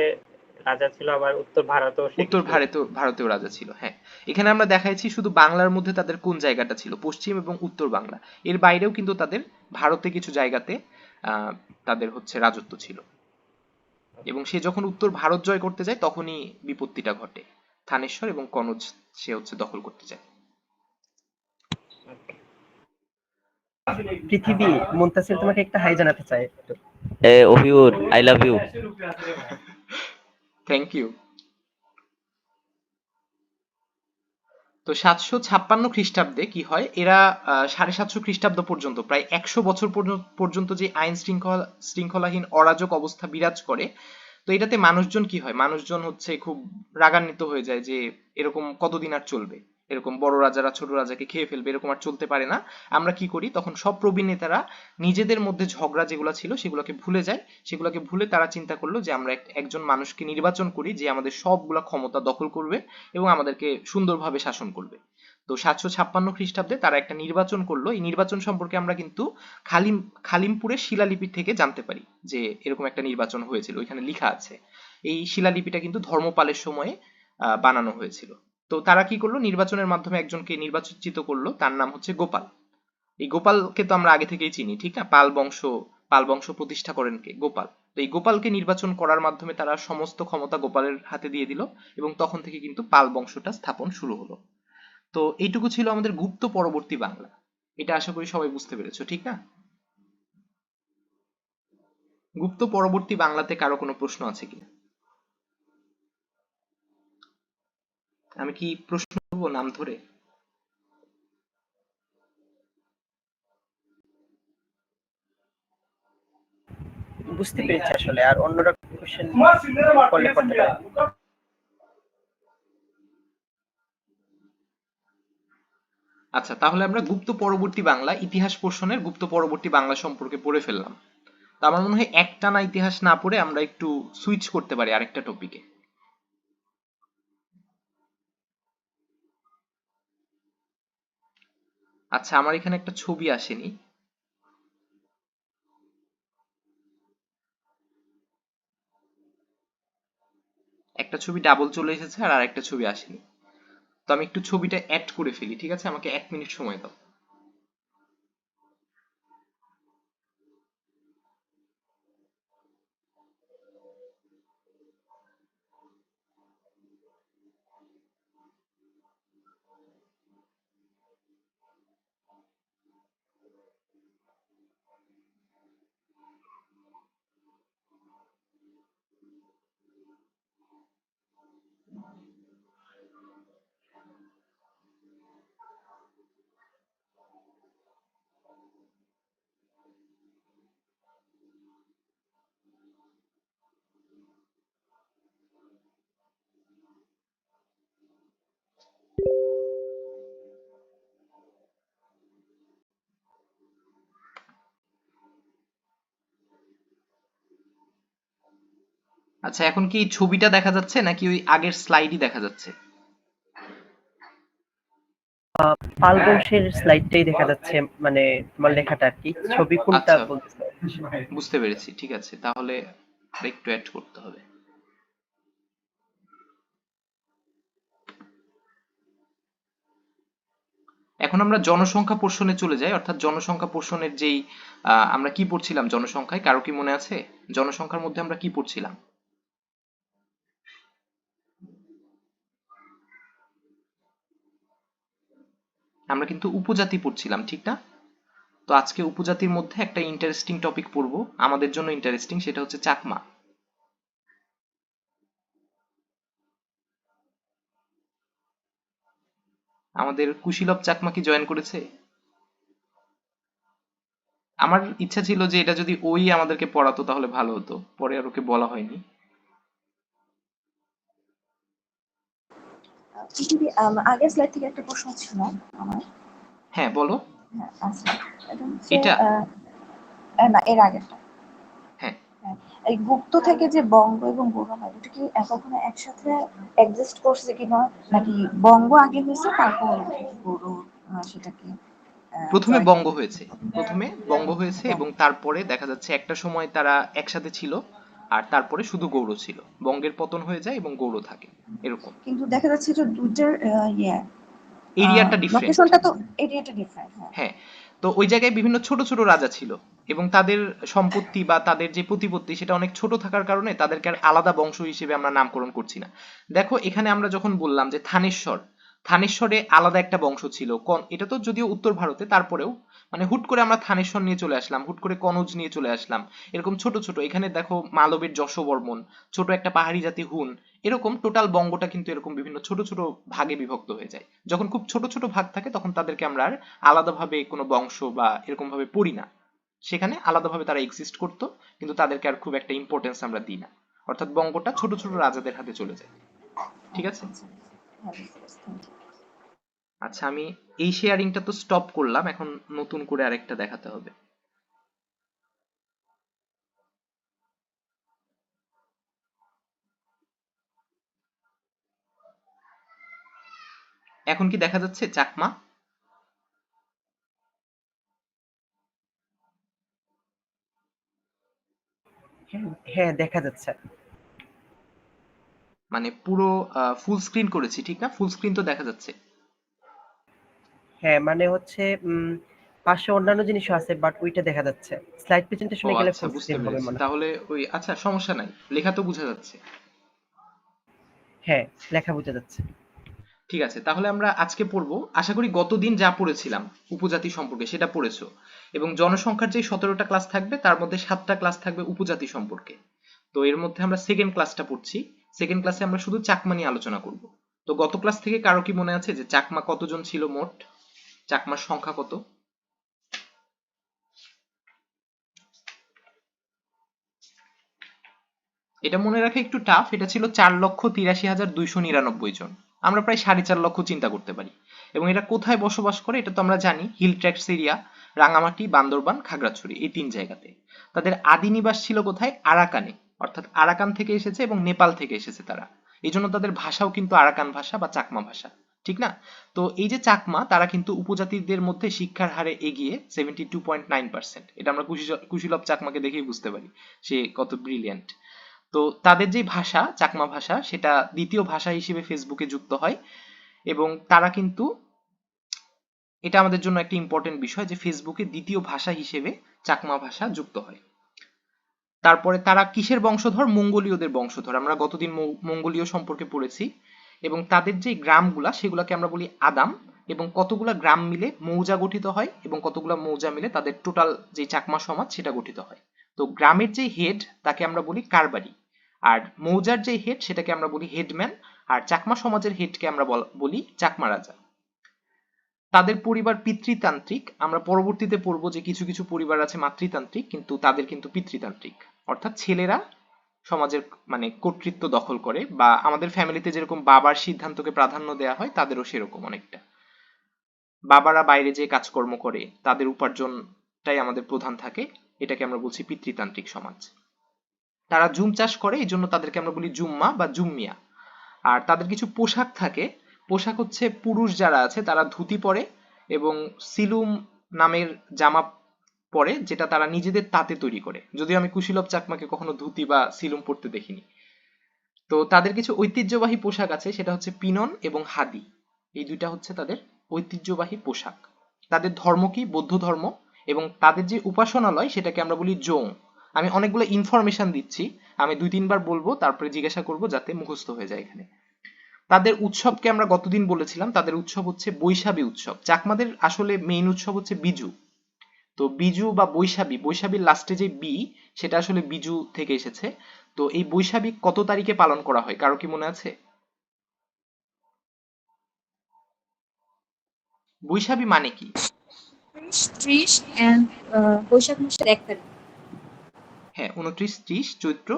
রাজা ছিল, আবার উত্তর ভারতেও সে উত্তর কিছু। ভারতেও রাজা ছিল, হ্যাঁ। এখানে আমরা দেখাইছি শুধু বাংলার মধ্যে তাদের কোন জায়গাটা ছিল, পশ্চিম এবং উত্তর বাংলা। এর বাইরেও কিন্তু তাদের ভারতে কিছু জায়গাতে আহ, তাদের হচ্ছে রাজত্ব ছিল। এবং সে যখন উত্তর ভারত জয় করতে যায় তখনই বিপত্তিটা ঘটে, থানেশ্বর এবং কনৌজ সে হচ্ছে দখল করতে যায়। পৃথিবী, মুনতাসির তোমাকে একটা হাই জানাতে চায়। অভিউর, I love you. Thank you. তো 756 খ্রিস্টাব্দে কি হয়, এরা 750 খ্রিস্টাব্দ পর্যন্ত প্রায় 100 বছর পর্যন্ত যে আইন শৃঙ্খলাহীন অরাজক অবস্থা বিরাজ করে, তো এটাতে মানুষজন কি হয়, মানুষজন হচ্ছে খুব রাগান্বিত হয়ে যায় যে এরকম কতদিন আর চলবে, এরকম বড় রাজারা ছোট রাজাকে খেয়ে ফেলবে, এরকম আর চলতে পারে না। আমরা কি করি, তখন সব প্রবীণ নেতারা নিজেদের মধ্যে ঝগড়া যেগুলো ছিল সেগুলোকে ভুলে যায়। সেগুলোকে ভুলে তারা চিন্তা করলো যে আমরা একজন মানুষকে নির্বাচন করি যে আমাদের সবগুলা ক্ষমতা দখল করবে এবং আমাদেরকে সুন্দরভাবে শাসন করবে। তো 756 খ্রিস্টাব্দে তারা একটা নির্বাচন করলো। এই নির্বাচন সম্পর্কে আমরা কিন্তু খালিমপুরের শিলালিপি থেকে জানতে পারি যে এরকম একটা নির্বাচন হয়েছিল, ওইখানে লেখা আছে। এই শিলালিপিটা কিন্তু ধর্মপালের সময়ে বানানো হয়েছিল। তো তারা কি করলো, নির্বাচনের মাধ্যমে একজনকে নির্বাচিত করলো, তার নাম হচ্ছে গোপাল। এই গোপালকে তো আমরা আগে থেকেই চিনি, ঠিক না, পাল বংশ প্রতিষ্ঠা করেন কে, গোপাল। তো এই গোপালকে নির্বাচন করার মাধ্যমে তারা সমস্ত ক্ষমতা গোপালের হাতে দিয়ে দিল এবং তখন থেকে কিন্তু পাল বংশটা স্থাপন শুরু হলো। তো এইটুকু ছিল আমাদের গুপ্ত পরবর্তী বাংলা। এটা আশা করি সবাই বুঝতে পেরেছো, ঠিক না? গুপ্ত পরবর্তী বাংলাতে কারো কোনো প্রশ্ন আছে কিনা? আমি কি প্রশ্ন করবো নাম ধরে? বুঝতে পেরেছি আসলে। আর অন্যরা কোশ্চেন করলে করতে পারে। আচ্ছা, তাহলে আমরা গুপ্ত পরবর্তী বাংলা ইতিহাস পোর্শনের গুপ্ত পরবর্তী বাংলা সম্পর্কে পড়ে ফেললাম। তো আমার মনে হয় একটানা ইতিহাস না পড়ে আমরা একটু সুইচ করতে পারি আরেকটা টপিকে। আচ্ছা, আমার এখানে একটা ছবি আসেনি। একটা ছবি ডাবল চলে এসেছে আর আরেকটা ছবি আসেনি। তো আমি একটু ছবিটা অ্যাড করে ফেলি, ঠিক আছে, আমাকে 1 মিনিট সময় দাও। আচ্ছা, এখন কি ছবিটা দেখা যাচ্ছে নাকি ওই আগের স্লাইডই দেখা যাচ্ছে? পাল বংশের স্লাইডটাই দেখা যাচ্ছে, মানে তোমার লেখাটা আর কি। ছবি কোনটা আচ্ছা, বলতেছো? বুঝতে পেরেছি, ঠিক আছে, তাহলে একটু অ্যাড করতে হবে। এখন আমরা জনসংখ্যা পোর্শনে চলে যাই, অর্থাৎ জনসংখ্যা পোর্শনের যেই আমরা কি পড়ছিলাম জনসংখ্যায়, কারো কি মনে আছে? জনসংখ্যার মধ্যে আমরা কি পড়ছিলাম? আমরা কিন্তু উপজাতি পড়ছিলাম, ঠিক না? তো আজকে উপজাতির মধ্যে একটা ইন্টারেস্টিং টপিক পড়বো, আমাদের জন্য ইন্টারেস্টিং, সেটা হচ্ছে চাকমা। আমাদের কুশীলব চাকমা কি জয়েন করেছে? আমার ইচ্ছা ছিল যে এটা যদি ওই আমাদেরকে পড়াতো তাহলে ভালো হতো, পরে আর ওকে বলা হয়নি। পৃথিবী আগের স্লাইড থেকে একটা প্রশ্ন ছিল আমার। হ্যাঁ বলো। হ্যাঁ, আচ্ছা, এটা হচ্ছে এটা না, এর আগেরটা। হ্যাঁ, হ্যাঁ, এই গুপ্ত থেকে যে বঙ্গ এবং গৌড় হয়, এটা কি কখনো একসাথে এক্সিস্ট করছে কিনা, নাকি বঙ্গ আগে হয়েছে তারপর গৌড় সেটাকে প্রথমে জয়েন বঙ্গ করে? হয়েছে, প্রথমে বঙ্গ হয়েছে এবং তারপরে দেখা যাচ্ছে একটা সময় তারা একসাথে ছিল, আর তারপরে শুধু গৌড় ছিল, বঙ্গের পতন হয়ে যায় এবং গৌড় থাকে, এরকম। কিন্তু দেখা যাচ্ছে যে দুইটার ইয়ে এরিয়াটা ডিফারেন্ট। লোকেশনটা তো এরিয়াটা ডিফারেন্ট। হ্যাঁ, হ্যাঁ, তো ওই জায়গায় বিভিন্ন ছোট ছোট রাজা ছিল এবং তাদের সম্পত্তি বা তাদের যে প্রতিপত্তি সেটা অনেক ছোট থাকার কারণে তাদেরকে আর আলাদা বংশ হিসেবে আমরা নামকরণ করছি না। দেখো এখানে আমরা যখন বললাম যে থানেশ্বর, থানেশ্বরে আলাদা একটা বংশ ছিল, এটা তো যদিও উত্তর ভারতে, তারপরেও মানে হুট করে আমরা থানেশ্বর নিয়ে চলে আসলাম, হুট করে কনৌজ নিয়ে চলে আসলাম, এরকম ছোট ছোট। এখানে দেখো মালবের যশোবর্মন, ছোট একটা পাহাড়ি জাতি হুন, এরকম টোটাল বঙ্গটা কিন্তু এরকম বিভিন্ন ছোট ছোট ভাগে বিভক্ত হয়ে যায়। যখন খুব ছোট ছোট ভাগ থাকে তখন তাদেরকে আমরা আর আলাদাভাবে কোনো বংশ বা এরকম ভাবে পড়ি না, সেখানে আলাদাভাবে তারা এক্সিস্ট করতো, কিন্তু তাদেরকে আর খুব একটা ইম্পর্টেন্স আমরা দিই না, অর্থাৎ বঙ্গটা ছোট ছোট রাজাদের হাতে চলে যায়। ঠিক আছে? আচ্ছা, হ্যাঁ, বুঝতে পারছি, thank you. আচ্ছা, আমি এই শেয়ারিংটা তো স্টপ করলাম, এখন নতুন করে আরেকটা দেখাতে হবে। এখন কি দেখা যাচ্ছে চাকমা? হ্যাঁ, হ্যাঁ, দেখা যাচ্ছে। মানে পুরো ফুল স্ক্রিন করেছি, ঠিক না? ফুল স্ক্রিন তো দেখা যাচ্ছে। হ্যাঁ, মানে হচ্ছে পাশে অন্যান্য জিনিসও আছে, বাট ওইটা দেখা যাচ্ছে। স্লাইড ও প্রেজেন্টেশনে গেলে আচ্ছা, ফুল বুঝতে স্ক্রিন হবে পেরেছি, মনে হয়। তাহলে ওই আচ্ছা সমস্যা নাই, লেখা তো বোঝা যাচ্ছে। হ্যাঁ, লেখা বোঝা যাচ্ছে। ঠিক আছে, তাহলে আমরা আজকে পড়বো, আশা করি গতদিন যা পড়েছিলাম উপজাতি সম্পর্কে সেটা পড়েছো, এবং জনসংখ্যার যে 17টা ক্লাস থাকবে তার মধ্যে 7টা ক্লাস থাকবে উপজাতি সম্পর্কে। তো এর মধ্যে আমরা সেকেন্ড ক্লাসটা পড়ছি, সেকেন্ড ক্লাসে আমরা শুধু চাকমা নিয়ে আলোচনা করব। তো গত ক্লাস থেকে কারো কি মনে আছে যে চাকমা কতজন ছিল মোট, চাকমার সংখ্যা কত? এটা মনে রাখা একটু টাফ, এটা ছিল 4,83,299 জন। আমরা প্রায় 4.5 লক্ষ চিন্তা করতে পারি। এবং এটা কোথায় বসবাস করে এটা তো আমরা জানি, hill tracts area, Rangamati, Bandarban, Khagrachari, এই 3 জায়গাতে। তাদের আদি নিবাস ছিল কোথায়? আরাকানে, অর্থাৎ আরাকান থেকে এসেছে এবং নেপাল থেকে এসেছে তারা। এই জন্য তাদের ভাষাও কিন্তু আরাকান ভাষা বা চাকমা ভাষা, ঠিক না? তো এই যে চাকমা, তারা কিন্তু উপজাতিদের মধ্যে শিক্ষার হারে এগিয়ে 72.9%। এটা আমরা কুশীলব চাকমাকে দেখেই বুঝতে পারি সে কত ব্রিলিয়ান্ট। তো তাদের যে ভাষা, চাকমা ভাষা, সেটা দ্বিতীয় ভাষা হিসেবে ফেসবুকে যুক্ত হয়, এবং তারা কিন্তু, এটা আমাদের জন্য একটা ইম্পর্টেন্ট বিষয় যে ফেসবুকে দ্বিতীয় ভাষা হিসেবে চাকমা ভাষা যুক্ত হয়। তারপরে তারা কিসের বংশধর? মঙ্গোলীয়দের বংশধর। আমরা গতদিন মঙ্গোলীয় সম্পর্কে পড়েছি, এবং তাদের যে গ্রামগুলা সেগুলাকে আমরা বলি আদাম, এবং কতগুলা গ্রাম মিলে মৌজা গঠিত হয় এবং কতগুলা মৌজা মিলে তাদের টোটাল যে চাকমা সমাজ সেটা গঠিত হয়। তো গ্রামের যে হেড তাকে আমরা বলি কারবারি, আর মৌজার যে হেড সেটাকে আমরা বলি হেডম্যান, আর চাকমা সমাজের হেডকে আমরা বলি চাকমা রাজা। তাদের পরিবার পিতৃতান্ত্রিক, আমরা পরবর্তীতে পড়বো যে কিছু কিছু পরিবার আছে মাতৃতান্ত্রিক, কিন্তু তাদের কিন্তু পিতৃতান্ত্রিক, অর্থাৎ ছেলেরা সমাজের মানে কর্তৃত্ব দখল করে, বা আমাদের ফ্যামিলিতে যেরকম বাবার সিদ্ধান্তকে প্রাধান্য দেওয়া হয় তাদেরও সেরকম অনেকটা। বাবারা বাইরে যে কাজকর্ম করে, তাদের উপার্জনটাই আমাদের প্রধান থাকে, এটাকে আমরা বলছি পিতৃতান্ত্রিক সমাজ। তারা জুম চাষ করে, এই জন্য তাদেরকে আমরা বলি জুম্মা বা জুম্মিয়া। আর তাদের কিছু পোশাক থাকে, পোশাক হচ্ছে পুরুষ যারা আছে তারা ধুতি পরে এবং সিলুম নামের জামা পরে, যেটা তারা নিজেদের তাঁতে তৈরি করে, যদিও আমি কুশীলব চাকমাকে কখনো ধুতি বা সিলুম পরতে দেখিনি। তো তাদের কিছু ঐতিহ্যবাহী পোশাক আছে, সেটা হচ্ছে পিনন এবং হাদি, এই দুইটা হচ্ছে তাদের ঐতিহ্যবাহী পোশাক। তাদের ধর্ম কি? বৌদ্ধ ধর্ম, এবং তাদের যে উপাসনালয় সেটাকে আমরা বলি জোং। আমি অনেকগুলো ইনফরমেশন দিচ্ছি, আমি 2-3 বার বলবো তারপরে জিজ্ঞাসা করব যাতে মুখস্থ হয়ে যায় এখানে। তাদের উৎসবকে আমরা গতদিন বলেছিলাম, তাদের উৎসব হচ্ছে বৈশাখী উৎসব। চাকমাদের আসলে মেইন উৎসব হচ্ছে বিজু। তো বিজু বা বৈশাখী, বৈশাখীর লাস্টে যে বি, সেটা আসলে বিজু থেকে এসেছে। তো এই বৈশাখী কত তারিখে পালন করা হয়, কারো কি মনে আছে? বৈশাখী মানে কি? 30 and বৈশাখ মাসের 1 তারিখ। হ্যাঁ, 29, 30 চৈত্র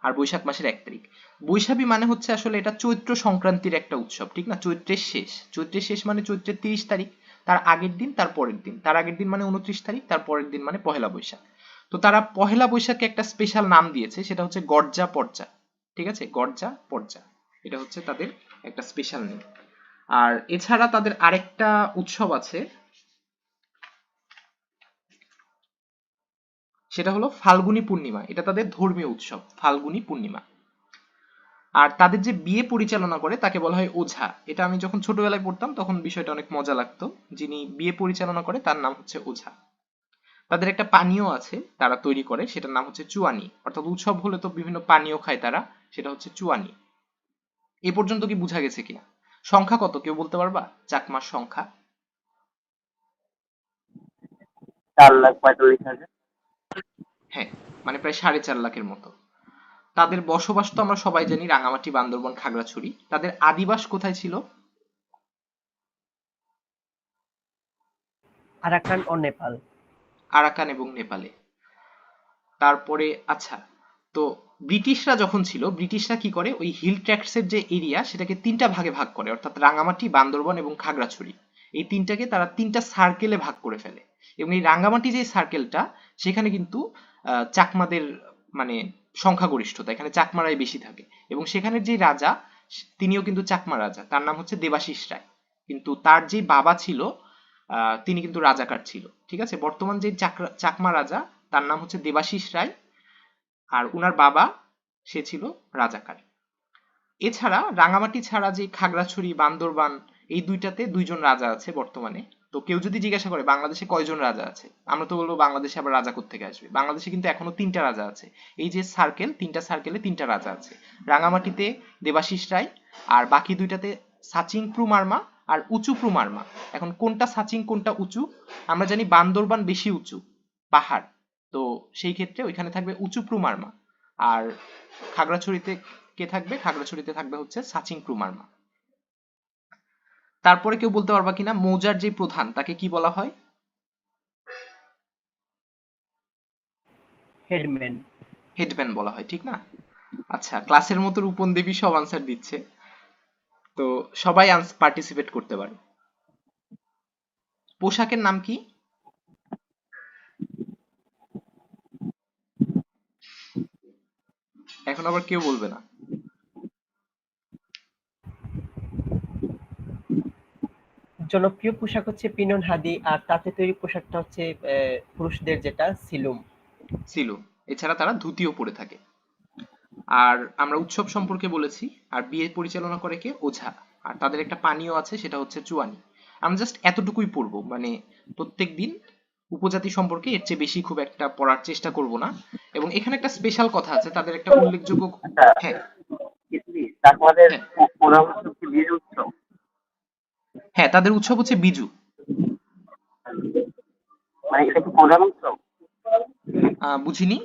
আর বৈশাখ মাসের 1 তারিখ। বৈশাখী মানে হচ্ছে আসলে এটা চৈত্র সংক্রান্তির একটা উৎসব, ঠিক না? চৈত্রের শেষ, চৈত্রের শেষ মানে চৈত্রের 30 তারিখ, তার আগের দিন, তার পরের দিন, তার আগের দিন মানে 29 তারিখ, তার পরের দিন মানে পহেলা বৈশাখ। তো তারা পহেলা বৈশাখে একটা স্পেশাল নাম দিয়েছে, সেটা হচ্ছে গরজা পরজা। ঠিক আছে, গরজা পরজা, এটা হচ্ছে তাদের একটা স্পেশাল নেম। আর এছাড়া তাদের আরেকটা উৎসব আছে, সেটা হলো ফাল্গুনী পূর্ণিমা। এটা তাদের ধর্মীয় উৎসব, ফাল্গুনী পূর্ণিমা। আর তাদের যে বিয়ে পরিচালনা করে তাকে বলা হয় ওঝা। এটা আমি যখন ছোটবেলায় পড়তাম তখন বিষয়টা অনেক মজা লাগতো। যিনি বিয়ে পরিচালনা করে তার নাম হচ্ছে ওঝা। তাদের একটা পানীয় আছে তারা তৈরি করে, সেটার নাম হচ্ছে চুয়ানি। অর্থাৎ উৎসব হলে তো বিভিন্ন পানীয় খায় তারা, সেটা হচ্ছে চুয়ানি। এ পর্যন্ত কি বোঝা গেছে কিনা? সংখ্যা কত কেউ বলতে পারবা? চাকমার সংখ্যা? 4,45,000। হ্যাঁ, মানে প্রায় 4.5 লাখের মতো। তাদের বসবাস তো আমরা সবাই জানি রাঙামাটি, বান্দরবন, খাগড়াছড়ি। তাদের আদিবাস কোথায় ছিল? আরাকান ও নেপাল। আরাকান এবং নেপালে। তারপরে আচ্ছা, তো ব্রিটিশরা যখন ছিল, ব্রিটিশরা কি করে, ওই হিল ট্র্যাক্টসের যে এরিয়া সেটাকে 3টা ভাগে ভাগ করে, অর্থাৎ রাঙামাটি, বান্দরবন এবং খাগড়াছড়ি, এই তিনটাকে তারা 3টা সার্কেলে ভাগ করে ফেলে। এবং এই রাঙ্গামাটি যে সার্কেলটা, সেখানে কিন্তু চাকমাদের মানে সংখ্যাগরিষ্ঠতা, এখানে চাকমারাই বেশি থাকে। এবং সেখানের যে রাজা, তিনিও কিন্তু চাকমা রাজা, তার নাম হচ্ছে দেবাশিস রায়। কিন্তু তার যে বাবা ছিল, তিনি কিন্তু রাজাকার ছিল। ঠিক আছে, বর্তমান যে চাকমা রাজা তার নাম হচ্ছে দেবাশিস রায়, আর উনার বাবা সে ছিল রাজাকার। এছাড়া রাঙামাটি ছাড়া যে খাগড়াছড়ি, বান্দরবান, এই দুইটাতে 2জন রাজা আছে বর্তমানে। তো কেউ যদি জিজ্ঞাসা করে বাংলাদেশে কয়জন রাজা আছে, আমরা তো বলবো বাংলাদেশে আবার রাজা কোত্থেকে আসবে। বাংলাদেশে কিন্তু এখনো 3টা রাজা আছে। এই যে সার্কেল, 3টা সার্কেলে 3টা রাজা আছে। রাঙামাটিতে দেবাশিস রায়, আর বাকি দুইটাতে সাচিং প্রুমারমা আর উঁচু প্রুমারমা। এখন কোনটা সাচিং কোনটা উঁচু? আমরা জানি বান্দরবান বেশি উঁচু, পাহাড়। তো সেই ক্ষেত্রে ওইখানে থাকবে উঁচু প্রুমারমা। আর খাগড়াছড়িতে কে থাকবে? খাগড়াছড়িতে থাকবে হচ্ছে সাচিং প্রুমারমা। তারপরে কেউ বলতে পারবা কিনা মৌজার যে প্রধান তাকে কি বলা হয়? হেডম্যান। হেডম্যান বলা হয়, ঠিক না? আচ্ছা, ক্লাসের মতো রূপন দেবী সব আনসার দিচ্ছে, তো সবাই পার্টিসিপেট করতে পারে। পোশাকের নাম কি? এখন আবার কেউ বলবে না। জনপ্রিয় পোশাক হচ্ছে পিনন হাদি, আর তাতে তৈরি পোশাকটা হচ্ছে পুরুষদের যেটা সিলুম। ছিল। এছাড়া তারা ধুতিও পরে থাকে। আর আমরা উৎসব সম্পর্কে বলেছি। আর বিয়ে পরিচালনা করে কে? ওঝা। আর তাদের একটা পানীয় আছে, সেটা হচ্ছে চুয়ানি। আমরা জাস্ট এতটুকুই পড়বো, মানে প্রত্যেক দিন উপজাতি সম্পর্কে এর চেয়ে বেশি খুব একটা পড়ার চেষ্টা করব না। এবং এখানে একটা স্পেশাল কথা আছে, তাদের একটা উল্লেখযোগ্য। হ্যাঁ, চাকমাদের হ্যাঁ, প্রধান উৎসব কি বীজ উৎসব? হ্যাঁ, তাদের উৎসব হচ্ছে বিজু। মানে এটা কি প্রধান উৎসব? বুঝিনি।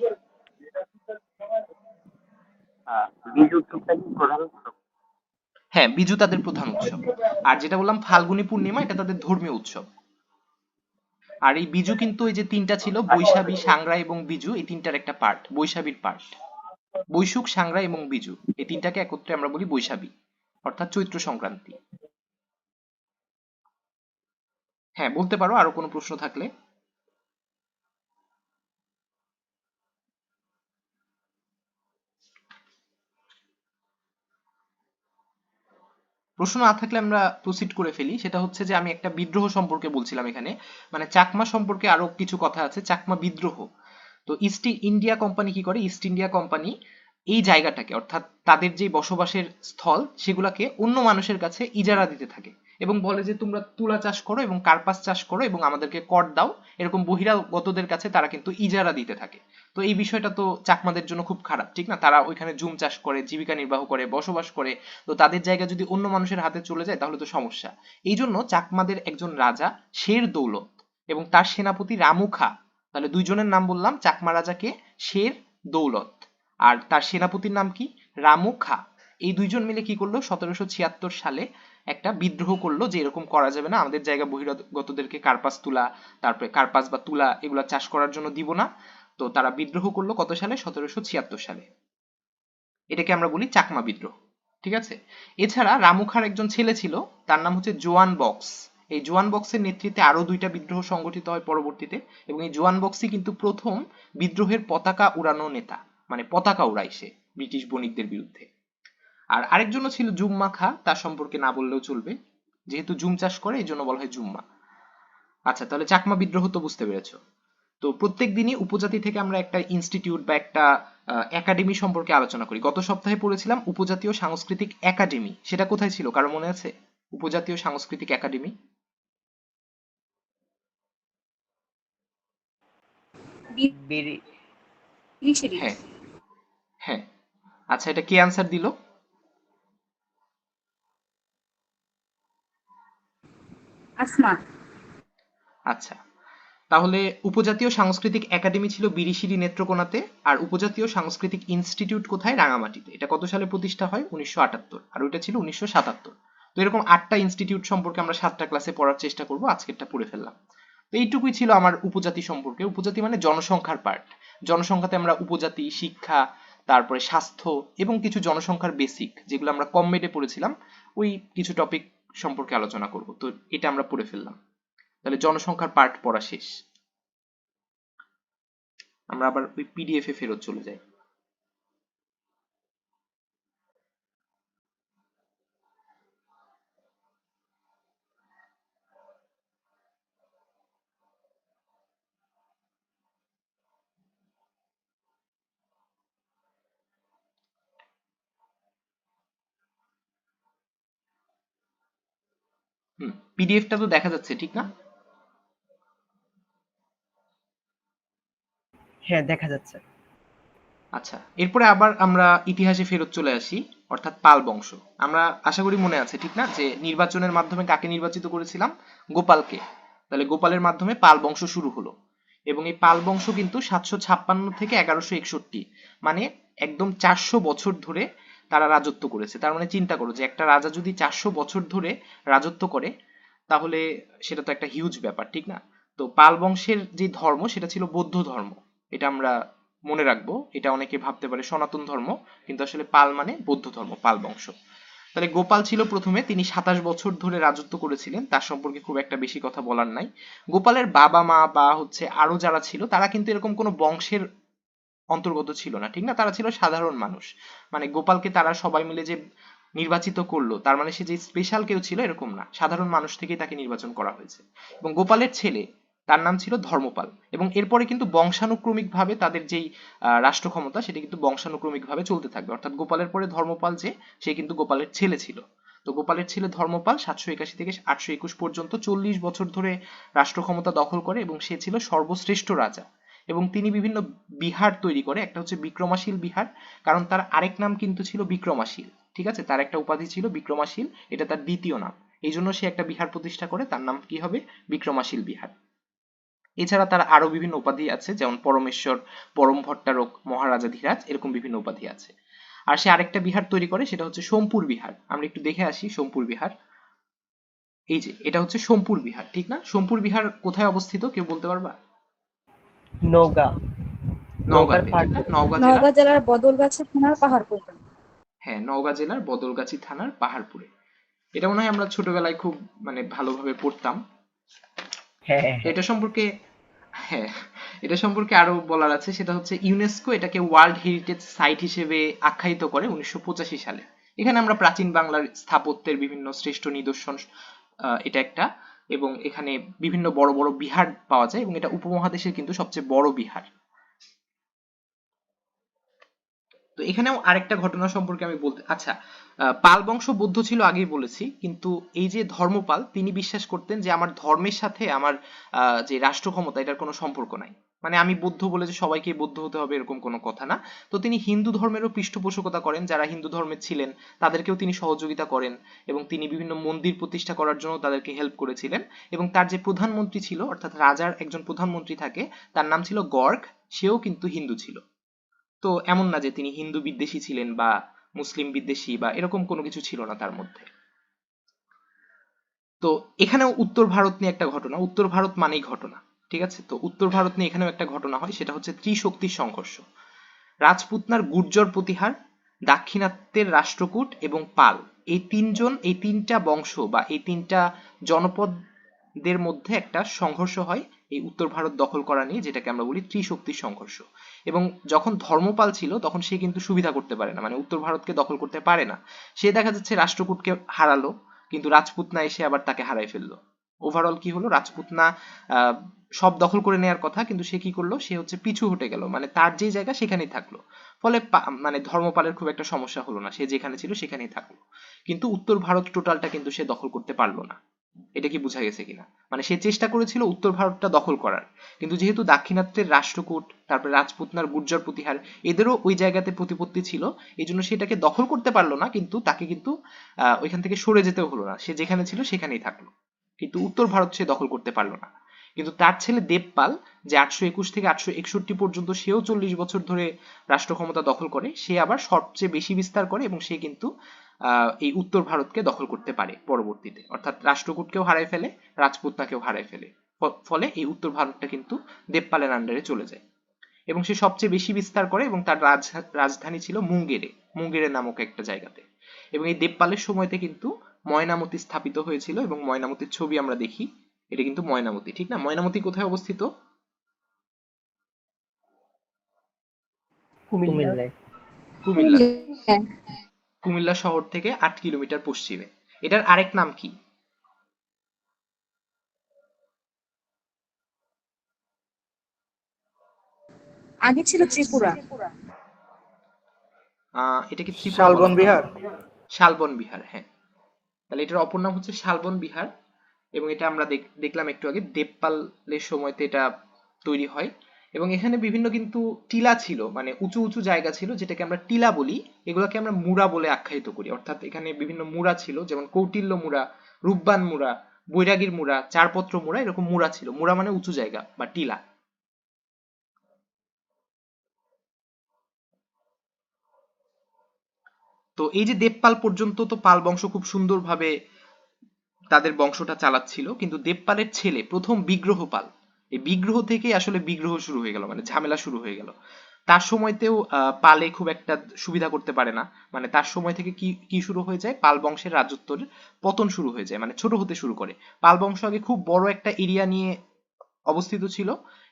বীজ উৎসবটা কি প্রধান উৎসব? হ্যাঁ, বিজু তাদের প্রধান উৎসব। আর যেটা বললাম ফাল্গুনী পূর্ণিমা, এটা তাদের ধর্মীয় উৎসব। আর এই বিজু কিন্তু এই যে 3টা ছিল, বৈশাখী, সাংগ্রা এবং বিজু, এই 3টার একটা পার্ট, বৈশাখীর পার্ট। বৈশুখ, সাংগ্রা এবং বিজু, এই 3টাকে একত্রে আমরা বলি বৈশাখী, অর্থাৎ চৈত্র সংক্রান্তি। হ্যাঁ, বলতে পারো আরো কোনো প্রশ্ন থাকলে। প্রশ্ন না থাকলে আমরা প্রসিড করে ফেলি। সেটা হচ্ছে যে আমি একটা বিদ্রোহ সম্পর্কে বলছিলাম এখানে, মানে চাকমা সম্পর্কে আরো কিছু কথা আছে, চাকমা বিদ্রোহ। তো ইস্ট ইন্ডিয়া কোম্পানি কি করে? ইস্ট ইন্ডিয়া কোম্পানি এই জায়গাটাকে, অর্থাৎ তাদের যে বসবাসের স্থল, সেগুলাকে অন্য মানুষের কাছে ইজারা দিতে থাকে। এবং বলে যে তোমরা তুলা চাষ করো এবং কার্পাস চাষ করো এবং আমাদেরকে কর দাও। এরকম বহিরাগতদের কাছে তারা কিন্তু ইজারা দিতে থাকে। তো এই বিষয়টা তো চাকমাদের জন্য খুব খারাপ, ঠিক না? তারা ওইখানে জুম চাষ করে, জীবিকা নির্বাহ করে, বসবাস করে। তো তাদের জায়গা যদি অন্য মানুষের হাতে চলে যায় তাহলে তো সমস্যা। এই জন্য চাকমাদের একজন রাজা শের দৌলত এবং তার সেনাপতি রামু খা, তাহলে দুইজনের নাম বললাম, চাকমা রাজাকে শের দৌলত আর তার সেনাপতির নাম কি, রামু খা। এই দুইজন মিলে কি করলো, 1776 সালে একটা বিদ্রোহ করলো যে এরকম করা যাবে না, আমাদের জায়গা বহিরাগতদেরকে কার্পাস তুলা, তারপরে কার্পাস বা তুলা এগুলা চাষ করার জন্য দিব না। তো তারা বিদ্রোহ করলো কত সালে, 1776 সালে। এটাকে আমরা বলি চাকমা বিদ্রোহ, ঠিক আছে? এছাড়া রামু খাঁর একজন ছেলে ছিল, তার নাম হচ্ছে জোয়ান বক্স। এই জোয়ান বক্সের নেতৃত্বে আরো দুইটা বিদ্রোহ সংগঠিত হয় পরবর্তীতে, এবং এই জোয়ান বক্সই কিন্তু প্রথম বিদ্রোহের পতাকা উড়ানো নেতা, মানে পতাকা উড়ায় সে ব্রিটিশ বণিকদের বিরুদ্ধে। আর আরেকজনও ছিল জুম্মা খা, তার সম্পর্কে না বললেও চলবে, যেহেতু জুম চাষ করে এই জন্য বলা হয় জুম্মা। আচ্ছা, তাহলে চাকমা বিদ্রোহ তো বুঝতে পেরেছো। তো প্রত্যেক দিনই উপজাতি থেকে আমরা একটা ইনস্টিটিউট বা একটা একাডেমি সম্পর্কে আলোচনা করি। গত সপ্তাহে পড়েছিলাম উপজাতীয় সাংস্কৃতিক একাডেমি, সেটা কোথায় ছিল কারো মনে আছে? উপজাতীয় সাংস্কৃতিক একাডেমি, বিড়ি হ্যাঁ হ্যাঁ। আচ্ছা, এটা কে আনসার দিল? আসমা। আচ্ছা, তাহলে উপজাতীয় সাংস্কৃতিক একাডেমি ছিল বিরিশিরি নেত্রকোনাতে, আর উপজাতীয় সাংস্কৃতিক ইনস্টিটিউট কোথায়, রাঙামাটিতে। এটা কত সালে প্রতিষ্ঠা হয়, 1978, আর ওইটা ছিল 1977। তো এরকম 8টা ইনস্টিটিউট সম্পর্কে আমরা 7টা ক্লাসে পড়ার চেষ্টা করব, আজকেরটা পড়ে ফেললাম। তো এইটুকুই ছিল আমার উপজাতি সম্পর্কে। উপজাতি মানে জনসংখ্যার পার্ট। জনসংখ্যাতে আমরা উপজাতি, শিক্ষা, তারপরে স্বাস্থ্য এবং কিছু জনসংখ্যার বেসিক যেগুলো আমরা কম মেডে পড়েছিলাম, ওই কিছু টপিক সম্পর্কে আলোচনা করব। তো এটা আমরা পড়ে ফেললাম, তাহলে জনসংখ্যার পার্ট পড়া শেষ। আমরা আবার ওই পিডিএফ এ ফেরত চলে যাই। পিডিএফটা তো দেখা যাচ্ছে, ঠিক না? হ্যাঁ দেখা যাচ্ছে। আচ্ছা, এরপরে আবার আমরা ইতিহাসে ফেরত চলে আসি, অর্থাৎ পাল বংশ। আমরা আশা করি মনে আছে, ঠিক না, যে নির্বাচনের মাধ্যমে কাকে নির্বাচিত করেছিলাম, গোপালকে। তাহলে গোপালের মাধ্যমে পাল বংশ শুরু হলো, এবং এই পাল বংশ কিন্তু 756 থেকে 1161, মানে একদম 400 বছর ধরে তারা রাজত্ব করেছে। তার মানে চিন্তা করো যে একটা রাজা যদি 400 বছর ধরে রাজত্ব করে তাহলে সেটা তো একটা হিউজ ব্যাপার, ঠিক না? তো পাল বংশের যে ধর্ম সেটা ছিল বৌদ্ধ ধর্ম, এটা আমরা মনে রাখবো। এটা অনেকে ভাবতে পারে সনাতন ধর্ম, কিন্তু আসলে পাল মানে বৌদ্ধ ধর্ম, পাল বংশ। তাহলে গোপাল ছিল প্রথমে, তিনি 27 বছর ধরে রাজত্ব করেছিলেন, তার সম্পর্কে খুব একটা বেশি কথা বলার নাই। গোপালের বাবা মা বা হচ্ছে আরো যারা ছিল তারা কিন্তু এরকম কোনো বংশের অন্তর্গত ছিল না, ঠিক না? তারা ছিল সাধারণ মানুষ। মানে গোপালকে তারা সবাই মিলে যে নির্বাচিত করলো তার মানে সে যে স্পেশাল কেউ ছিল এরকম না, সাধারণ মানুষ থেকেই তাকে নির্বাচন করা হয়েছে। এবং গোপালের ছেলে, তার নাম ছিল ধর্মপাল। এবং এরপরে কিন্তু বংশানুক্রমিক ভাবে তাদের যেই রাষ্ট্র ক্ষমতা সেটা কিন্তু বংশানুক্রমিক ভাবে চলতে থাকবে, অর্থাৎ গোপালের পরে ধর্মপাল যে, সে কিন্তু গোপালের ছেলে ছিল। তো গোপালের ছেলে ধর্মপাল 781 থেকে 821 পর্যন্ত 40 বছর ধরে রাষ্ট্র ক্ষমতা দখল করে, এবং সে ছিল সর্বশ্রেষ্ঠ রাজা। এবং তিনি বিভিন্ন বিহার তৈরি করে, একটা হচ্ছে বিক্রমাশীল বিহার, কারণ তার আরেক নাম কিন্তু ছিল বিক্রমাশীল, ঠিক আছে? তার একটা উপাধি ছিল বিক্রমাশীল, এটা তার দ্বিতীয় নাম। এই জন্য সে একটা বিহার প্রতিষ্ঠা করে, তার নাম কি হবে, বিক্রমাশীল বিহার। এছাড়া তার আরো বিভিন্ন উপাধি আছে, যেমন পরমেশ্বর, পরম ভট্টারক, মহারাজাধিরাজ, এরকম বিভিন্ন উপাধি আছে। আর সে আরেকটা বিহার তৈরি করে, সেটা হচ্ছে সোমপুর বিহার। আমরা একটু দেখে আসি সোমপুর বিহার। এই যে এটা হচ্ছে সোমপুর বিহার, ঠিক না? সোমপুর বিহার কোথায় অবস্থিত কেউ বলতে পারবা? নওগাঁ, নওগাঁর নওগাঁতে, ঠিক না? পাহাড়পুর। নওগাঁ জেলা, নওগাঁ জেলার বদলগাছি থানার পাহাড়পুর। হ্যাঁ, নওগাঁ জেলার বদলগাছি থানার পাহাড়পুরে। এটা মনে হয় আমরা ছোটবেলায় খুব মানে ভালোভাবে পড়তাম। হ্যাঁ হ্যাঁ তো হ্যাঁ। এটা সম্পর্কে, হ্যাঁ, এটা সম্পর্কে আরো বলার আছে, সেটা হচ্ছে ইউনেস্কো এটাকে ওয়ার্ল্ড হেরিটেজ সাইট হিসেবে আখ্যায়িত করে 1985 সালে। এখানে আমরা প্রাচীন বাংলার স্থাপত্যের বিভিন্ন শ্রেষ্ঠ নিদর্শন, এটা একটা, এবং এখানে বিভিন্ন বড় বড় বিহার পাওয়া যায়, এবং এটা উপমহাদেশের কিন্তু সবচেয়ে বড় বিহার। তো তো এখানেও আরেকটা ঘটনা সম্পর্কে আমি বলতে, আচ্ছা, পাল বংশ বৌদ্ধ ছিল আগেই বলেছি, কিন্তু এই যে ধর্মপাল তিনি বিশ্বাস করতেন যে আমার ধর্মের সাথে আমার যে রাষ্ট্র ক্ষমতা এটার কোনো সম্পর্ক নাই। মানে আমি বৌদ্ধ বলে যে সবাইকে বৌদ্ধ হতে হবে এরকম কোনো কথা না। তো তিনি হিন্দু ধর্মেরও পৃষ্ঠপোষকতা করেন, যারা হিন্দু ধর্মের ছিলেন তাদেরকেও তিনি সহযোগিতা করেন, এবং তিনি বিভিন্ন মন্দির প্রতিষ্ঠা করার জন্য তাদেরকে হেল্প করেছিলেন। এবং তার যে প্রধানমন্ত্রী ছিল, অর্থাৎ রাজার একজন প্রধানমন্ত্রী থাকে, তার নাম ছিল গর্গ, সেও কিন্তু হিন্দু ছিল। তো এমন না যে তিনি হিন্দু বিদ্বেষী ছিলেন বা মুসলিম বিদ্বেষী বা এরকম কোনো কিছু ছিল না তার মধ্যে। তো এখানেও উত্তর ভারত নিয়ে একটা ঘটনা, উত্তর ভারত মানেই ঘটনা, ঠিক আছে? তো উত্তর ভারত নিয়ে এখানেও একটা ঘটনা হয়, সেটা হচ্ছে ত্রিশক্তির সংঘর্ষ। রাজপুতনার গুর্জর প্রতিহার, দাক্ষিণাত্যের রাষ্ট্রকূট এবং পাল, এই তিনজন, এই তিনটা বংশ বা এই তিনটা জনপদদের মধ্যে একটা সংঘর্ষ হয় এই উত্তর ভারত দখল করা নিয়ে, যেটাকে আমরা বলি ত্রিশক্তির সংঘর্ষ। এবং যখন ধর্মপাল ছিল তখন সে কিন্তু সুবিধা করতে পারে না, মানে উত্তর ভারতকে দখল করতে পারে না। সে দেখা যাচ্ছে রাষ্ট্রকূটকে হারালো, কিন্তু রাজপুতনা এসে আবার তাকে হারাই ফেললো। ওভারঅল কি হলো, রাজপুতনা সব দখল করে নেওয়ার কথা, কিন্তু সে কি করলো, সে হচ্ছে পিছু হটে গেল, মানে তার যে জায়গা সেখানেই থাকলো। ফলে মানে ধর্মপালের খুব একটা সমস্যা হলো না, সে যেখানে ছিল সেখানেই থাকলো। কিন্তু উত্তর ভারত টোটালটা কিন্তু সে দখল করতে পারলো না। এটা কি বোঝা গেছে কিনা? মানে সে চেষ্টা করেছিল উত্তর ভারতটা দখল করার, কিন্তু যেহেতু দাক্ষিণাত্যের রাষ্ট্রকূট, তারপরে রাজপুতনার গুর্জর প্রতিহার, এদেরও ওই জায়গাতে প্রতিপত্তি ছিল, এই জন্য সেটাকে দখল করতে পারলো না, কিন্তু তাকে কিন্তু ওইখান থেকে সরে যেতেও হলো না, সে যেখানে ছিল সেখানেই থাকলো। কিন্তু উত্তর ভারত সে দখল করতে পারলো না। কিন্তু তার ছেলে দেবপাল, যে 821 থেকে 861 পর্যন্ত, সেও 40 বছর ধরে রাষ্ট্র ক্ষমতা দখল করে, সে আবার সবচেয়ে বেশি বিস্তার করে, এবং সে কিন্তু এই উত্তর ভারতকে দখল করতে পারে পরবর্তীতে, অর্থাৎ রাষ্ট্রকূটকেও হারায় ফেলে, রাজপুতনাকেও হারায় ফেলে। ফলে এই উত্তর ভারতটা কিন্তু দেবপালের আন্ডারে চলে যায়, এবং সে সবচেয়ে বেশি বিস্তার করে, এবং তার রাজধানী ছিল মুঙ্গেরে, মুঙ্গেরে নামক একটা জায়গাতে। এবং এই দেবপালের সময়তে কিন্তু ময়নামতি স্থাপিত হয়েছিল, এবং ময়নামতির ছবি আমরা দেখি, এটা কিন্তু ময়নামতি, ঠিক না? ময়নামতি কোথায় অবস্থিত? কুমিল্লায়। কুমিল্লা। হ্যাঁ, কুমিল্লা শহর থেকে 8 কিলোমিটার পশ্চিমে। এটার আরেক নাম কি? আগে ছিল ত্রিপুরা। এটা কি ত্রিপুরা বলা শালবন হয়? বিহার। শালবন বিহার, হ্যাঁ। তাহলে এটার অপর নাম হচ্ছে শালবন বিহার, এবং এটা আমরা দেখলাম একটু আগে দেবপালের সময়তে এটা তৈরি হয়। এবং এখানে বিভিন্ন কিন্তু টিলা ছিল, মানে উঁচু উঁচু জায়গা ছিল, যেটাকে আমরা টিলা বলি, এগুলোকে আমরা মুরা বলে আখ্যায়িত করি। অর্থাৎ এখানে বিভিন্ন মুরা ছিল, যেমন কৌটিল্য মুরা, রূপবান মুরা, বৈরাগীর মুরা, চারপত্র মুরা, এরকম মুরা ছিল। মুরা মানে উঁচু জায়গা বা টিলা। তো এই যে দেবপাল পর্যন্ত তো পাল বংশ খুব সুন্দরভাবে তাদের বংশটা চালাচ্ছিল, কিন্তু দেবপালের ছেলে প্রথম বিগ্রহপাল, এই বিগ্রহ থেকে আসলে বিগ্রহ শুরু হয়ে গেল, মানে ঝামেলা শুরু হয়ে গেল। তার সময়তেও পালে খুব একটা সুবিধা করতে পারে না, মানে তার সময় থেকে কি কি শুরু হয়ে যায়, পাল বংশের রাজত্বের পতন শুরু হয়ে যায়, মানে ছোট হতে শুরু করে। পাল বংশ আগে খুব বড় একটা এরিয়া নিয়ে অবস্থিত ছিল,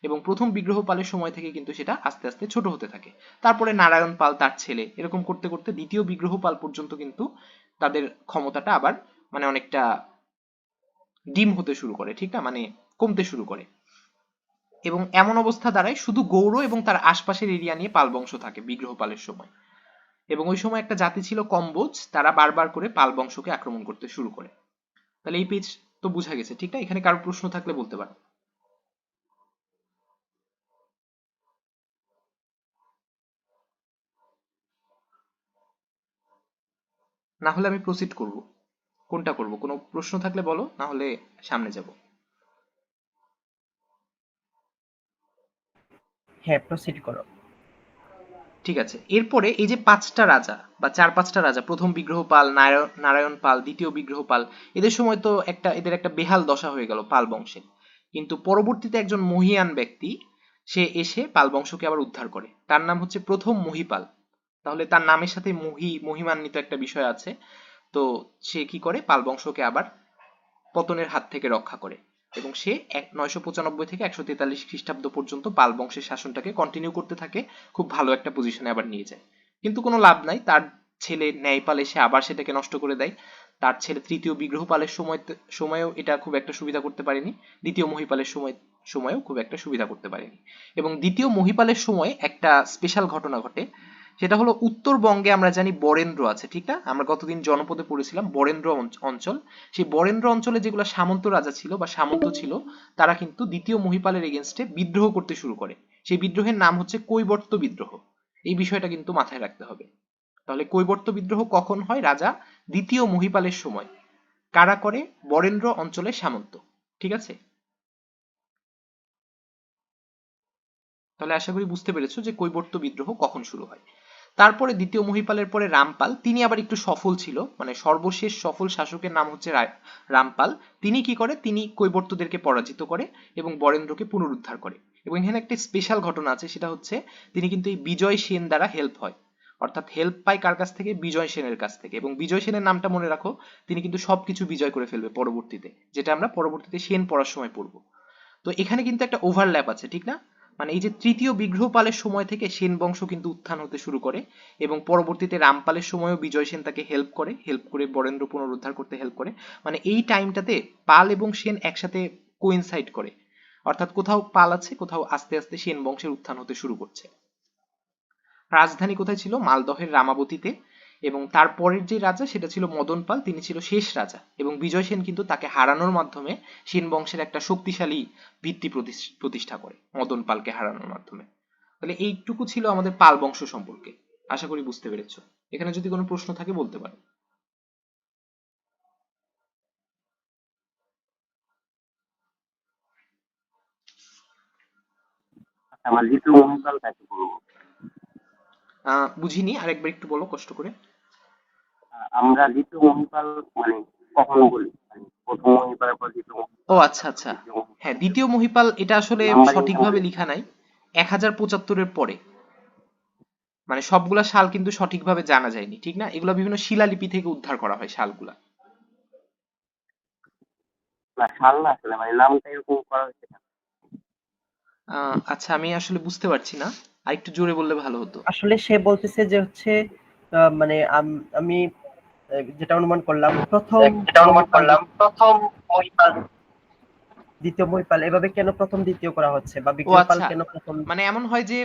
এবং প্রথম বিগ্রহ পালের সময় থেকে কিন্তু সেটা আস্তে আস্তে ছোট হতে থাকে। তারপরে নারায়ণ পাল, তার ছেলে, এরকম করতে করতে দ্বিতীয় বিগ্রহ পাল পর্যন্ত কিন্তু তাদের ক্ষমতাটা আবার মানে অনেকটা ডিম হতে শুরু করে, ঠিক না, মানে কমতে শুরু করে। এবং এমন অবস্থা দাঁড়ায় শুধু গৌড় এবং তার আশপাশের এরিয়া নিয়ে পাল বংশ থাকে বিগ্রহপালের সময়। এবং ওই সময় একটা জাতি ছিল কম্বোজ, তারা বারবার করে পাল বংশকে আক্রমণ করতে শুরু করে। তাহলে এই পেজ তো বোঝা গেছে, ঠিক না? এখানে কারো প্রশ্ন থাকলে বলতে পারো, না হলে আমি প্রসিড করব। কোনটা করব? কোনো প্রশ্ন থাকলে বলো, না হলে সামনে যাব। হ্যাঁ, প্রসিড করো। ঠিক আছে, এরপরে এই যে 5টা রাজা বা 4-5টা রাজা, প্রথম বিগ্রহপাল, নারায়ণ পাল, দ্বিতীয় বিগ্রহপাল, এদের সময় তো এদের একটা বেহাল দশা হয়ে গেল পাল বংশে। কিন্তু পরবর্তীতে একজন মহীয়ান ব্যক্তি সে এসে পাল বংশকে আবার উদ্ধার করে, তার নাম হচ্ছে প্রথম মহীপাল। তাহলে তার নামের সাথে মহিমান্বিত একটা বিষয় আছে। তো সে কি করে, পাল বংশকে আবার পতনের হাত থেকে রক্ষা করে, এবং সে 995 থেকে 143 খ্রিস্টাব্দ পর্যন্ত পাল বংশের শাসনটাকে কন্টিনিউ করতে থাকে, খুব ভালো একটা পজিশনে আবার নিয়ে যায়। কিন্তু কোনো লাভ নাই, তার ছেলে ন্যায়পাল এসে আবার সেটাকে নষ্ট করে দেয়। তার ছেলে তৃতীয় বিগ্রহপালের সময়েও এটা খুব একটা সুবিধা করতে পারেনি, দ্বিতীয় মহিপালের সময়েও খুব একটা সুবিধা করতে পারেনি। এবং দ্বিতীয় মহিপালের সময় একটা স্পেশাল ঘটনা ঘটে, সেটা হলো উত্তরবঙ্গে আমরা জানি বরেন্দ্র আছে, ঠিক না? আমরা গতদিন জনপদে পড়েছিলাম বরেন্দ্র অঞ্চল। সেই বরেন্দ্র অঞ্চলে যেগুলো সামন্ত রাজা ছিল বা সামন্ত ছিল, তারা কিন্তু দ্বিতীয় মহিপালের এগেনস্টে বিদ্রোহ করতে শুরু করে। সেই বিদ্রোহের নাম হচ্ছে কৈবর্ত বিদ্রোহ। এই বিষয়টা কিন্তু মাথায় রাখতে হবে। তাহলে কৈবর্ত বিদ্রোহ কখন হয়? রাজা দ্বিতীয় মহিপালের সময়। কারা করে? বরেন্দ্র অঞ্চলের সামন্ত। ঠিক আছে, তাহলে আশা করি বুঝতে পেরেছো যে কৈবর্ত বিদ্রোহ কখন শুরু হয়। তারপরে দ্বিতীয় মহিপালের পরে রামপাল, তিনি আবার একটু সফল ছিল, মানে সর্বশেষ সফল শাসকের নাম হচ্ছে রামপাল। তিনি কি করে? তিনি কৈবর্তদেরকে পরাজিত করে এবং বরেন্দ্রকে পুনরুদ্ধার করে। এবং এখানে একটা স্পেশাল ঘটনা আছে, সেটা হচ্ছে তিনি কিন্তু এই বিজয় সেন দ্বারা হেল্প হয়, অর্থাৎ হেল্প পায় কার কাছ থেকে? বিজয় সেনের কাছ থেকে। এবং বিজয় সেনের নামটা মনে রাখো, তিনি কিন্তু সবকিছু বিজয় করে ফেলবে পরবর্তীতে, যেটা আমরা পরবর্তীতে সেন পড়ার সময় পড়বো। তো এখানে কিন্তু একটা ওভারল্যাপ আছে, ঠিক না? মানে এই যে তৃতীয় বিগ্রহপালের সময় থেকে সেন বংশ কিন্তু উত্থান হতে শুরু করে এবং পরবর্তীতে রামপালের সময়ও বিজয় সেন তাকে হেল্প করে বরেন্দ্র পুনরুদ্ধার করতে হেল্প করে। মানে এই টাইমটাতে পাল এবং সেন একসাথে কোইনসাইড করে, অর্থাৎ কোথাও পাল আছে, কোথাও আস্তে আস্তে সেন বংশের উত্থান হতে শুরু করছে। রাজধানী কোথায় ছিল? মালদহের রামাবতীতে। এবং তারপরের যে রাজা সেটা ছিল মদন পাল, তিনি ছিল শেষ রাজা। এবং বিজয় সেন কিন্তু তাকে হারানোর মাধ্যমে সেন বংশের একটা শক্তিশালী ভিত্তি প্রতিষ্ঠা করে, মদন পালকে হারানোর মাধ্যমে। তাহলে এইটুকু ছিল আমাদের পাল বংশ সম্পর্কে। আশা করি বুঝতে পেরেছো। এখানে যদি কোনো প্রশ্ন থাকে বলতে পারো। আমার দ্বিতীয় মহিপাল কাকে বলবো? বুঝিনি, আরেকবার একটু বলো কষ্ট করে। আমরা দ্বিতীয় মহিপাল মানে কখন বলি? মানে প্রথম মহিপালের পর দ্বিতীয় ও মহিপাল, আচ্ছা তারপর আচ্ছা, তৃতীয় মহিপাল, হ্যাঁ দ্বিতীয় মহিপাল, এটা আসলে নাম্বারিং সঠিকভাবে লেখা নাই। 1075-এর পরে, মানে সবগুলা সাল কিন্তু সঠিকভাবে জানা যায়নি, ঠিক না? এগুলো বিভিন্ন শিলালিপি থেকে উদ্ধার করা হয় সালগুলা। না সাল না, আসলে মানে নামটা এরকম করা হয়েছে কেন? আচ্ছা, আমি আসলে বুঝতে পারছি না, আর একটু জোরে বললে ভালো হতো। আসলে সে বলতেছে যে হচ্ছে মানে আমি যেটা অনুমান করলাম প্রথম মহিপাল দ্বিতীয় মহিপাল, এভাবে কেন প্রথম দ্বিতীয় করা হচ্ছে, বা ও বিগ্রহপাল আচ্ছা, কেন প্রথম? মানে এমন হয় যে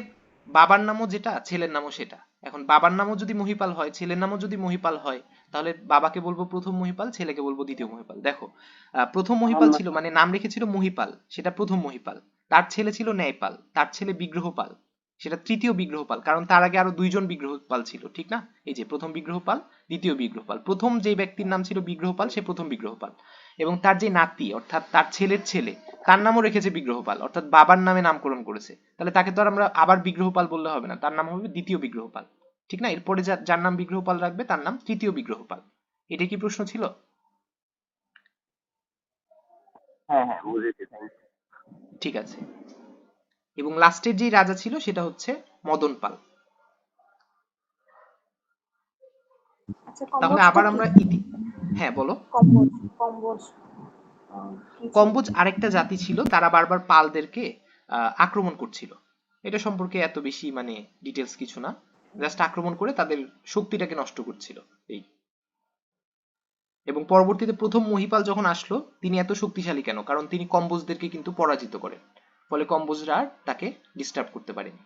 বাবার নামও যেটা, ছেলের নামও সেটা। এখন বাবার নামও যদি মহিপাল হয়, ছেলের নামও যদি মহিপাল হয়, তাহলে বাবাকে বলবো প্রথম মহিপাল, ছেলেকে বলবো দ্বিতীয় মহিপাল। দেখো, প্রথম মহিপাল ছিল মানে নাম রেখেছিল মহিপাল, সেটা প্রথম মহিপাল। তার ছেলে ছিল ন্যায়পাল, তার ছেলে বিগ্রহপাল, সেটা তৃতীয় বিগ্রহপাল, কারণ তার আগে আরো দুইজন বিগ্রহপাল ছিল, ঠিক না? এই যে প্রথম বিগ্রহপাল, দ্বিতীয় বিগ্রহপাল। প্রথম যে ব্যক্তির নাম ছিল বিগ্রহপাল, সে প্রথম বিগ্রহপাল। এবং তার যে নাতি, অর্থাৎ তার ছেলের ছেলে, তার নামও রেখেছে বিগ্রহপাল, অর্থাৎ বাবার নামে নামকরণ করেছে। তাহলে তাকে তো আর আমরা আবার বিগ্রহপাল বললে হবে না, তার নাম হবে দ্বিতীয় বিগ্রহপাল, ঠিক না? এরপরে যার নাম বিগ্রহপাল রাখবে তার নাম তৃতীয় বিগ্রহপাল। এটা কি প্রশ্ন ছিল? হ্যাঁ হ্যাঁ বুঝেছি, থ্যাংক ইউ। ঠিক আছে। এবং লাস্টের যে রাজা ছিল সেটা হচ্ছে মদন পাল। আচ্ছা, তাহলে কম্বোজটা আবার কি? আমরা হ্যাঁ বলো। কম্বোজ কম্বোজ কি ছিল? কম্বোজ আরেকটা জাতি ছিল, তারা বারবার পালদেরকে আক্রমণ করছিল। এটা সম্পর্কে এত বেশি মানে ডিটেলস কিছু না, জাস্ট আক্রমণ করে তাদের শক্তিটাকে নষ্ট করছিল এই। এবং পরবর্তীতে প্রথম মহিপাল যখন আসলো, তিনি এত শক্তিশালী কেন? কারণ তিনি কম্বোজদেরকে কিন্তু পরাজিত করেন, ফলে কম্বোজরা আর তাকে ডিস্টার্ব করতে পারেনি।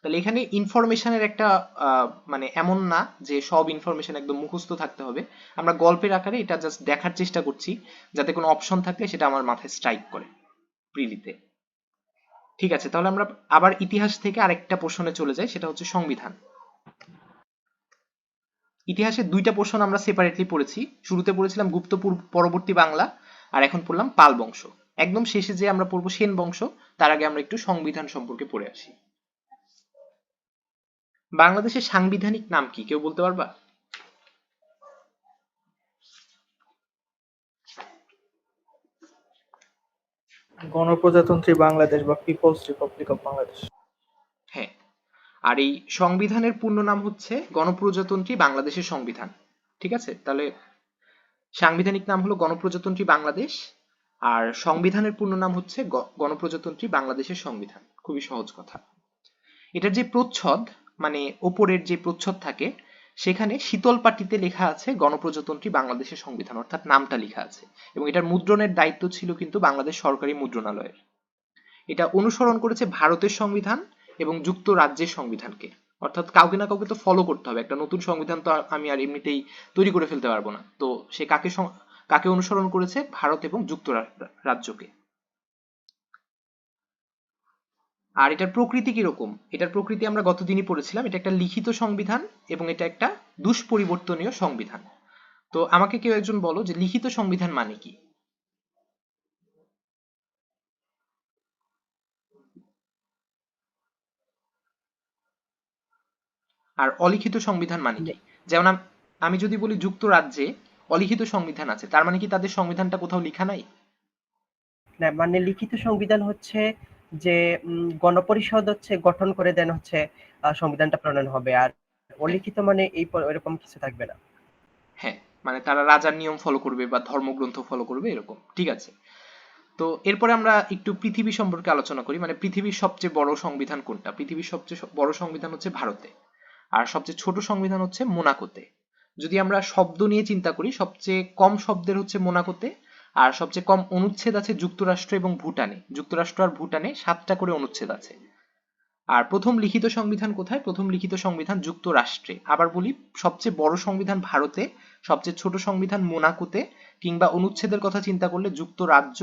তাহলে এখানে ইনফরমেশনের একটা মানে এমন না যে সব ইনফরমেশন একদম মুখস্থ থাকতে হবে। আমরা গল্পের আকারে এটা জাস্ট দেখার চেষ্টা করছি, যাতে কোনো অপশন থাকলে সেটা আমার মাথায় স্ট্রাইক করে প্রিলিতে। ঠিক আছে, তাহলে আমরা আবার ইতিহাস থেকে আরেকটা পোর্শনে চলে যাই, সেটা হচ্ছে সংবিধান। ইতিহাসের দুইটা পোর্শন আমরা সেপারেটলি পড়েছি। শুরুতে পড়েছিলাম গুপ্ত পরবর্তী বাংলা, আর এখন পড়লাম পাল বংশ। একদম শেষে যে আমরা পড়বো সেন বংশ, তার আগে আমরা একটু সংবিধান সম্পর্কে পড়ে আসি। বাংলাদেশের সাংবিধানিক নাম কি, কেউ বলতে পারবা? গণপ্রজাতন্ত্রী বাংলাদেশ বা পিপলস রিপাবলিক অফ বাংলাদেশ। হ্যাঁ, আর এই সংবিধানের পূর্ণ নাম হচ্ছে গণপ্রজাতন্ত্রী বাংলাদেশের সংবিধান। ঠিক আছে, তাহলে সাংবিধানিক নাম হলো গণপ্রজাতন্ত্রী বাংলাদেশ, আর সংবিধানের পূর্ণ নাম হচ্ছে গণপ্রজাতন্ত্রী বাংলাদেশের সংবিধান। খুবই সহজ কথা। এটার যে প্রচ্ছদ, মানে ওপরের যে প্রচ্ছদ থাকে, সেখানে শীতল পাটিতে লেখা আছে গণপ্রজাতন্ত্রী বাংলাদেশের সংবিধান, অর্থাৎ নামটা লেখা আছে। এবং এটার মুদ্রণের দায়িত্ব ছিল কিন্তু বাংলাদেশ সরকারি মুদ্রণালয়ের। এটা অনুসরণ করেছে ভারতের সংবিধান এবং যুক্তরাজ্যের সংবিধানকে। অর্থাৎ কাউকে না কাউকে তো ফলো করতে হবে, একটা নতুন সংবিধান তো আমি আর এমনিতেই তৈরি করে ফেলতে পারবো না। তো সে কাকে অনুসরণ করেছে? ভারত এবং যুক্তরাজ্যকে। আর এটার প্রকৃতি কিরকম? এটার প্রকৃতি আমরা গতদিনই পড়েছিলাম, এটা একটা লিখিত সংবিধান এবং এটা একটা দুষ্পরিবর্তনীয় সংবিধান। তো আমাকে কেউ একজন বলো যে লিখিত সংবিধান মানে কি? আর অলিখিত সংবিধান মানে কি? যেমন আমি যদি বলি যুক্তরাজ্যে অলিখিত সংবিধান আছে, তার মানে কি তাদের সংবিধানটা কোথাও লেখা নাই? না, মানে লিখিত সংবিধান হচ্ছে যে গণপরিষদ হচ্ছে গঠন করে দেন হচ্ছে সংবিধানটা প্রণয়ন হবে, আর হ্যাঁ অলিখিত মানে এরকম কিছু থাকবে না। হ্যাঁ, মানে তারা রাজার নিয়ম ফলো করবে বা ধর্মগ্রন্থ ফলো করবে এরকম, ঠিক আছে। তো এরপরে আমরা একটু পৃথিবী সম্পর্কে আলোচনা করি, মানে পৃথিবীর সবচেয়ে বড় সংবিধান কোনটা? পৃথিবীর সবচেয়ে বড় সংবিধান হচ্ছে ভারতে, আর সবচেয়ে ছোট সংবিধান হচ্ছে মোনাকোতে। যদি আমরা শব্দ নিয়ে চিন্তা করি, সবচেয়ে কম শব্দের হচ্ছে মোনাকোতে, আর সবচেয়ে কম অনুচ্ছেদ আছে যুক্তরাষ্ট্র এবং ভুটানে। যুক্তরাষ্ট্র আর ভুটানে 7টা করে অনুচ্ছেদ আছে। আর প্রথম লিখিত সংবিধান কোথায়? প্রথম লিখিত সংবিধান যুক্তরাষ্ট্রে। আবার বলি, সবচেয়ে বড় সংবিধান ভারতে, সবচেয়ে ছোট সংবিধান মোনাকোতে, কিংবা অনুচ্ছেদের কথা চিন্তা করলে যুক্তরাজ্য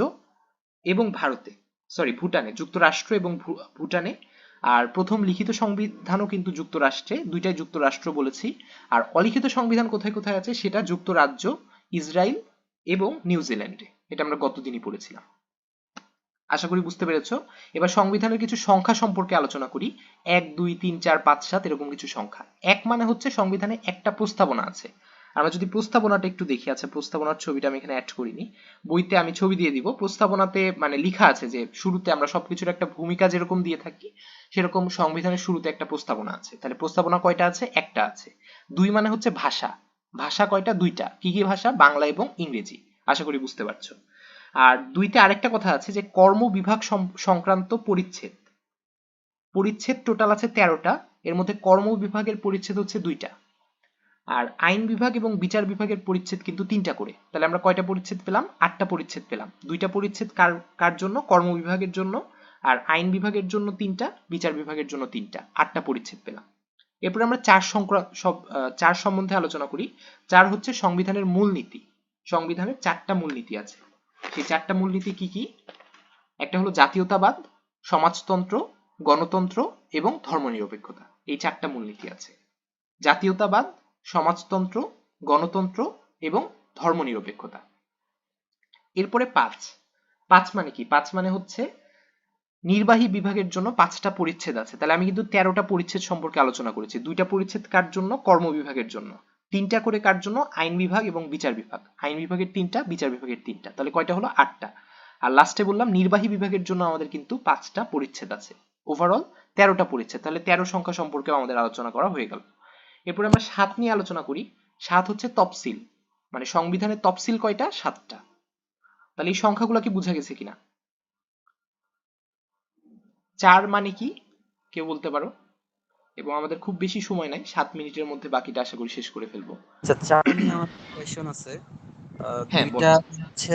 এবং ভুটানে, যুক্তরাষ্ট্র এবং ভুটানে। আর প্রথম লিখিত সংবিধানও কিন্তু যুক্তরাষ্ট্রে, দুইটাই যুক্তরাষ্ট্র বলেছি। আর অলিখিত সংবিধান কোথায় কোথায় আছে সেটা যুক্তরাজ্য, ইসরায়েল এবং নিউজিল্যান্ডে। এটা আমরা গতদিনই পড়েছিলাম। আশা করি বুঝতে পেরেছো। এবার সংবিধানের কিছু সংখ্যা সম্পর্কে আলোচনা করি। 1, 2, 3, 4, 5, 7 এরকম কিছু সংখ্যা। 1 মানে হচ্ছে সংবিধানে একটা প্রস্তাবনা আছে। আমরা যদি প্রস্তাবনাটা একটু দেখি, আচ্ছা প্রস্তাবনার ছবিটা আমি এখানে অ্যাড করিনি, বইতে আমি ছবি দিয়ে দিব। প্রস্তাবনাতে মানে লেখা আছে যে শুরুতে আমরা সবকিছুর একটা ভূমিকা যেরকম দিয়ে থাকি, সেরকম সংবিধানের শুরুতে একটা প্রস্তাবনা আছে। তাহলে প্রস্তাবনা কয়টা আছে? একটা আছে। 2 মানে হচ্ছে ভাষা। ভাষা কয়টা? 2টা। কি কি ভাষা? বাংলা এবং ইংরেজি। আশা করি বুঝতে পারছো। আর 2তে আরেকটা কথা আছে যে কর্ম বিভাগ সংক্রান্ত পরিচ্ছেদ। পরিচ্ছেদ টোটাল আছে 13টা, এর মধ্যে কর্ম বিভাগের পরিচ্ছেদ হচ্ছে 2টা। আর আইন বিভাগ এবং বিচার বিভাগের পরিচ্ছেদ কিন্তু 3টা করে। তাহলে আমরা কয়টা পরিচ্ছেদ পেলাম? 8টা পরিচ্ছেদ পেলাম। 2টা পরিচ্ছেদ কার জন্য? কর্ম বিভাগের জন্য। আর আইন বিভাগের জন্য 3টা, বিচার বিভাগের জন্য 3টা, 8টা পরিচ্ছেদ পেলাম। এরপরে আমরা চার সম্বন্ধে আলোচনা করি। 4 হচ্ছে সংবিধানের মূলনীতি। সংবিধানের 4টা মূলনীতি আছে। সেই 4টা মূলনীতি কি কি? একটা হলো জাতীয়তাবাদ, সমাজতন্ত্র, গণতন্ত্র এবং ধর্মনিরপেক্ষতা। এই 4টা মূলনীতি আছে। জাতীয়তাবাদ, সমাজতন্ত্র, গণতন্ত্র এবং ধর্মনিরপেক্ষতা। এরপরে 5 মানে কি? 5 মানে হচ্ছে নির্বাহী বিভাগের জন্য 5টা পরিচ্ছেদ আছে। তাহলে আমি কিন্তু 13টা পরিচ্ছেদ সম্পর্কে আলোচনা করেছি। 2টা পরিচ্ছেদ কার জন্য? কর্ম বিভাগের জন্য। 3টা করে কার জন্য? আইন বিভাগ এবং বিচার বিভাগ। আইন বিভাগের 3টা, বিচার বিভাগের 3টা। তাহলে কয়টা হলো? 8টা। আর লাস্টে বললাম নির্বাহী বিভাগের জন্য আমাদের কিন্তু 5টা পরিচ্ছেদ আছে। ওভারঅল 13টা পরিচ্ছেদ। তাহলে 13 সংখ্যা সম্পর্কেও আমাদের আলোচনা করা হয়ে গেল। এরপরে আমরা 7 নিয়ে আলোচনা করি। 7 হচ্ছে তফসিল, মানে সংবিধানের তফসিল কয়টা? 7টা। তাহলে এই সংখ্যাগুলো কি বোঝা গেছে কিনা? 4 মানে কি কেউ বলতে পারো? এবং আমাদের খুব বেশি সময় নাই, 7 মিনিটের মধ্যে বাকিটা আশা করি শেষ করে ফেলবো। আচ্ছা, চার নিয়ে আমার কোয়েশ্চন আছে। হ্যাঁ দুইটা বলো। হচ্ছে,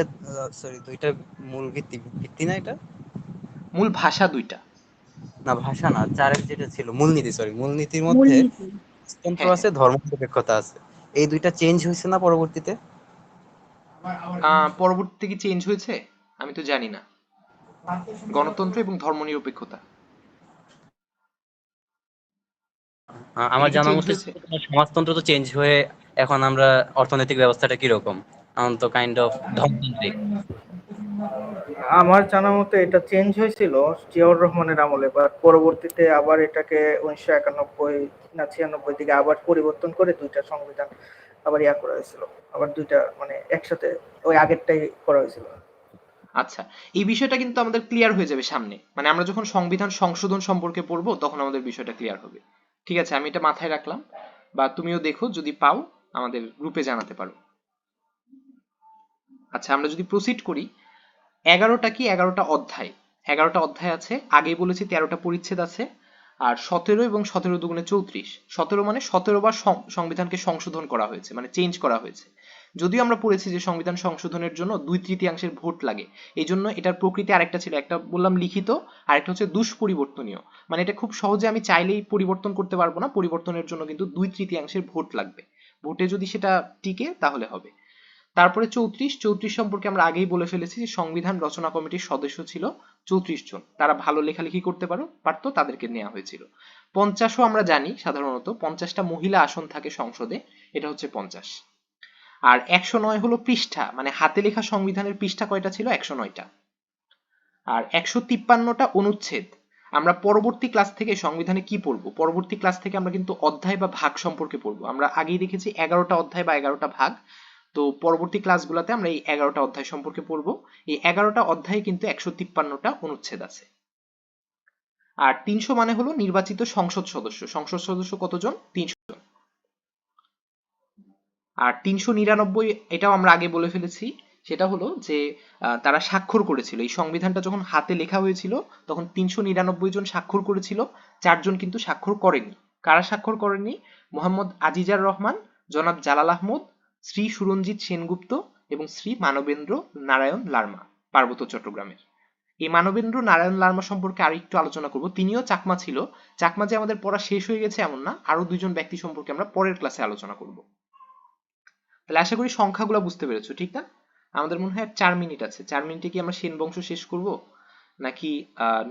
দুইটা মূল ভিত্তি ভিত্তি না এটা? মূল ভাষা 2টা। না, ভাষা না, চারের যেটা ছিল মূলনীতি, মূলনীতির মধ্যে মূলনীতি। তন্ত্র হ্যাঁ আছে, হ্যাঁ, ধর্মনিরপেক্ষতা আছে। এই দুইটা চেঞ্জ হয়েছে না পরবর্তীতে? পরবর্তীতে কি চেঞ্জ হয়েছে? আমি তো জানি না। গণতন্ত্র এবং ধর্মনিরপেক্ষতা, এটা আমার কি জানা চেঞ্জ মতে হয়েছে? তোমার সমাজতন্ত্র তো চেঞ্জ হয়ে এখন আমরা অর্থনৈতিক ব্যবস্থাটা কিরকম, এখন তো কাইন্ড অফ ধর্মতান্ত্রিক। আমার জানা মতে এটা চেঞ্জ হয়েছিল জিয়াউর রহমানের আমলে, বাট পরবর্তীতে আবার এটাকে 1991 না 96 দিকে আবার পরিবর্তন করে দুইটা সংবিধান আবার করা হয়েছিল। আবার দুইটা মানে একসাথে ওই আগেরটাই করা হয়েছিল। আচ্ছা, এই বিষয়টা কিন্তু আমাদের ক্লিয়ার হয়ে যাবে সামনে, মানে আমরা যখন সংবিধান সংশোধন সম্পর্কে পড়বো তখন আমাদের বিষয়টা ক্লিয়ার হবে। ঠিক আছে, আমি এটা মাথায় রাখলাম, বা তুমিও দেখো যদি পাও আমাদের গ্রুপে জানাতে পারো। আচ্ছা, আমরা যদি প্রসিড করি, 11টা কি? 11টা অধ্যায়। 11টা অধ্যায় আছে, আগেই বলেছি 13টা পরিচ্ছেদ আছে। আর 17 এবং 17 দুগুণে 34। 17 মানে 17 বার সংবিধানকে সংশোধন করা হয়েছে, মানে চেঞ্জ করা হয়েছে। যদিও আমরা পড়েছি যে সংবিধান সংশোধনের জন্য 2/3 ভোট লাগে, এই জন্য এটার প্রকৃতি আরেকটা ছিল, একটা বললাম লিখিত, আরেকটা হচ্ছে দুষ্পরিবর্তনীয়, মানে এটা খুব সহজে আমি চাইলেই পরিবর্তন করতে পারবো না, পরিবর্তনের জন্য কিন্তু 2/3 ভোট লাগবে, ভোটে যদি সেটা টিকে তাহলে হবে। তারপরে 34 সম্পর্কে আমরা আগেই বলে ফেলেছি যে সংবিধান রচনা কমিটির সদস্য ছিল 34 জন, তারা ভালো লেখালেখি করতে পারতো, তাদেরকে নেওয়া হয়েছিল। 50ও আমরা জানি সাধারণত 50টা মহিলা আসন থাকে সংসদে, এটা হচ্ছে 50। আর 109 হলো পৃষ্ঠা, মানে হাতে লেখা সংবিধানের পৃষ্ঠা কয়টা ছিল? 109টা। আর 153টা অনুচ্ছেদ। আমরা পরবর্তী ক্লাস থেকে সংবিধানে কি পড়বো? পরবর্তী ক্লাস থেকে আমরা কিন্তু অধ্যায় বা ভাগ সম্পর্কে পড়বো। আমরা আগেই দেখেছি 11টা অধ্যায় বা 11টা ভাগ, তো পরবর্তী ক্লাসগুলোতে আমরা এই 11টা অধ্যায় সম্পর্কে পড়বো। এই 11টা অধ্যায়ে কিন্তু 153টা অনুচ্ছেদ আছে। আর 300 মানে হলো নির্বাচিত সংসদ সদস্য। সংসদ সদস্য কতজন? 300 জন। আর 399, এটাও আমরা আগে বলে ফেলেছি, সেটা হলো যে তারা স্বাক্ষর করেছিল। এই সংবিধানটা যখন হাতে লেখা হয়েছিল তখন 399 জন স্বাক্ষর করেছিল, 4 জন কিন্তু স্বাক্ষর করেনি। কারা স্বাক্ষর করেনি? মোহাম্মদ আজিজার রহমান, জনাব জালাল আহমদ, শ্রী সুরঞ্জিত সেনগুপ্ত এবং শ্রী মানবেন্দ্র নারায়ণ লারমা, পার্বত্য চট্টগ্রামের। এই মানবেন্দ্র নারায়ণ লারমা সম্পর্কে আর একটু আলোচনা করব। তিনিও চাকমা ছিল। চাকমা যে আমাদের পড়া শেষ হয়ে গেছে এমন না, আরো 2 জন ব্যক্তি সম্পর্কে আমরা পরের ক্লাসে আলোচনা করব। তাহলে আশা করি সংখ্যাগুলো বুঝতে পেরেছো, ঠিক না? আমাদের মনে হয় 4 মিনিট আছে। 4 মিনিটে কি আমরা সেন বংশ শেষ করব নাকি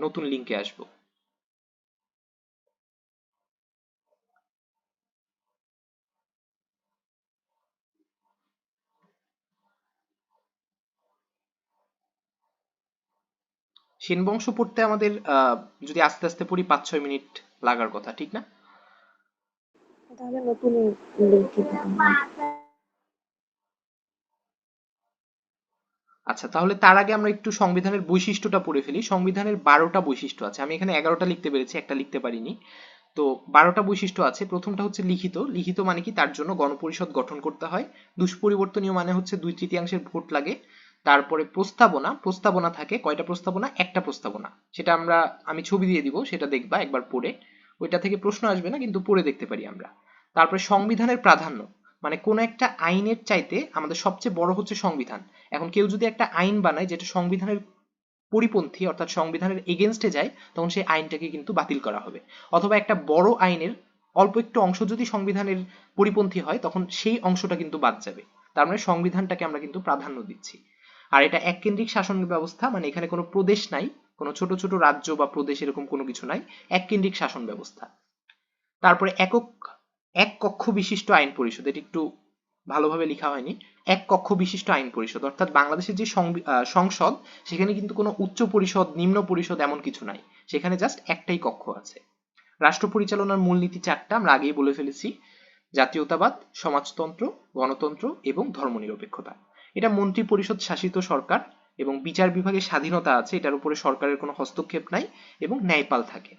নতুন লিংকে আসব? সেন বংশ পড়তে আমাদের যদি আস্তে আস্তে পড়ি 5-6 মিনিট লাগার কথা, ঠিক না? তাহলে নতুন লিঙ্কে আচ্ছা, তাহলে তার আগে আমরা একটু সংবিধানের বৈশিষ্ট্যটা পড়ে ফেলি। সংবিধানের 12টা বৈশিষ্ট্য আছে, আমি এখানে 11টা লিখতে পেরেছি, একটা লিখতে পারিনি। তো 12টা বৈশিষ্ট্য আছে। প্রথমটা হচ্ছে লিখিত। লিখিত মানে কি? তার জন্য গণপরিষদ গঠন করতে হয়। দুষ্পরিবর্তনীয় মানে হচ্ছে 2/3 ভোট লাগে। তারপরে প্রস্তাবনা, প্রস্তাবনা থাকে। কয়টা প্রস্তাবনা? একটা প্রস্তাবনা। সেটা আমি ছবি দিয়ে দিব, সেটা দেখবা একবার পড়ে। ওইটা থেকে প্রশ্ন আসবে না, কিন্তু পড়ে দেখতে পারি আমরা। তারপরে সংবিধানের প্রাধান্য, মানে কোন একটা আইনের চাইতে আমাদের সবচেয়ে বড় হচ্ছে সংবিধান। এখন কেউ যদি একটা আইন বানায় যেটা সংবিধানের পরিপন্থী, অর্থাৎ সংবিধানের এগেনস্টে যায়, তখন সেই আইনটাকে কিন্তু বাতিল করা হবে। অথবা একটা বড় আইনের অল্প একটু অংশ যদি সংবিধানের পরিপন্থী হয়, তখন সেই অংশটা কিন্তু বাদ যাবে। তার মানে সংবিধানটাকে আমরা কিন্তু প্রাধান্য দিচ্ছি। আর এটা এককেন্দ্রিক শাসন ব্যবস্থা, মানে এখানে কোনো প্রদেশ নাই, কোনো ছোট ছোট রাজ্য বা প্রদেশ এরকম কোনো কিছু নাই, এককেন্দ্রিক শাসন ব্যবস্থা। তারপরে এক কক্ষ বিশিষ্ট আইন পরিষদ, এটা একটু ভালোভাবে লেখা হয়নি। এক কক্ষ বিশিষ্ট আইন পরিষদ, অর্থাৎ বাংলাদেশের যে সংসদ, সেখানে কিন্তু কোনো উচ্চ পরিষদ, নিম্ন পরিষদ এমন কিছু নাই, সেখানে জাস্ট একটাই কক্ষ আছে। রাষ্ট্র পরিচালনার মূলনীতি 4টা, আমরা আগেই বলে ফেলেছি। জাতীয়তাবাদ, সমাজতন্ত্র, গণতন্ত্র এবং ধর্মনিরপেক্ষতা। এটা মন্ত্রী পরিষদ শাসিত সরকার এবং বিচার বিভাগের স্বাধীনতা আছে, এটার উপরে সরকারের কোনো হস্তক্ষেপ নাই এবং ন্যায়পাল থাকে।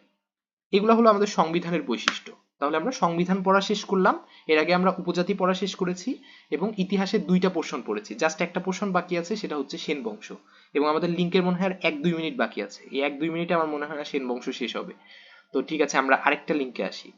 এগুলো হলো আমাদের সংবিধানের বৈশিষ্ট্য। তাহলে আমরা সংবিধান পড়া শেষ করলাম। এর আগে আমরা উপজাতি পড়া শেষ করেছি এবং ইতিহাসের 2টা পোর্শন পড়েছি। জাস্ট একটা পোর্শন বাকি আছে, সেটা হচ্ছে সেন বংশ। এবং আমাদের লিংকের মনে হয় আর 1-2 মিনিট বাকি আছে। এই 1-2 মিনিটে আমার মনে হয় না সেন বংশ শেষ হবে। তো ঠিক আছে, আমরা আরেকটা লিংকে আসি।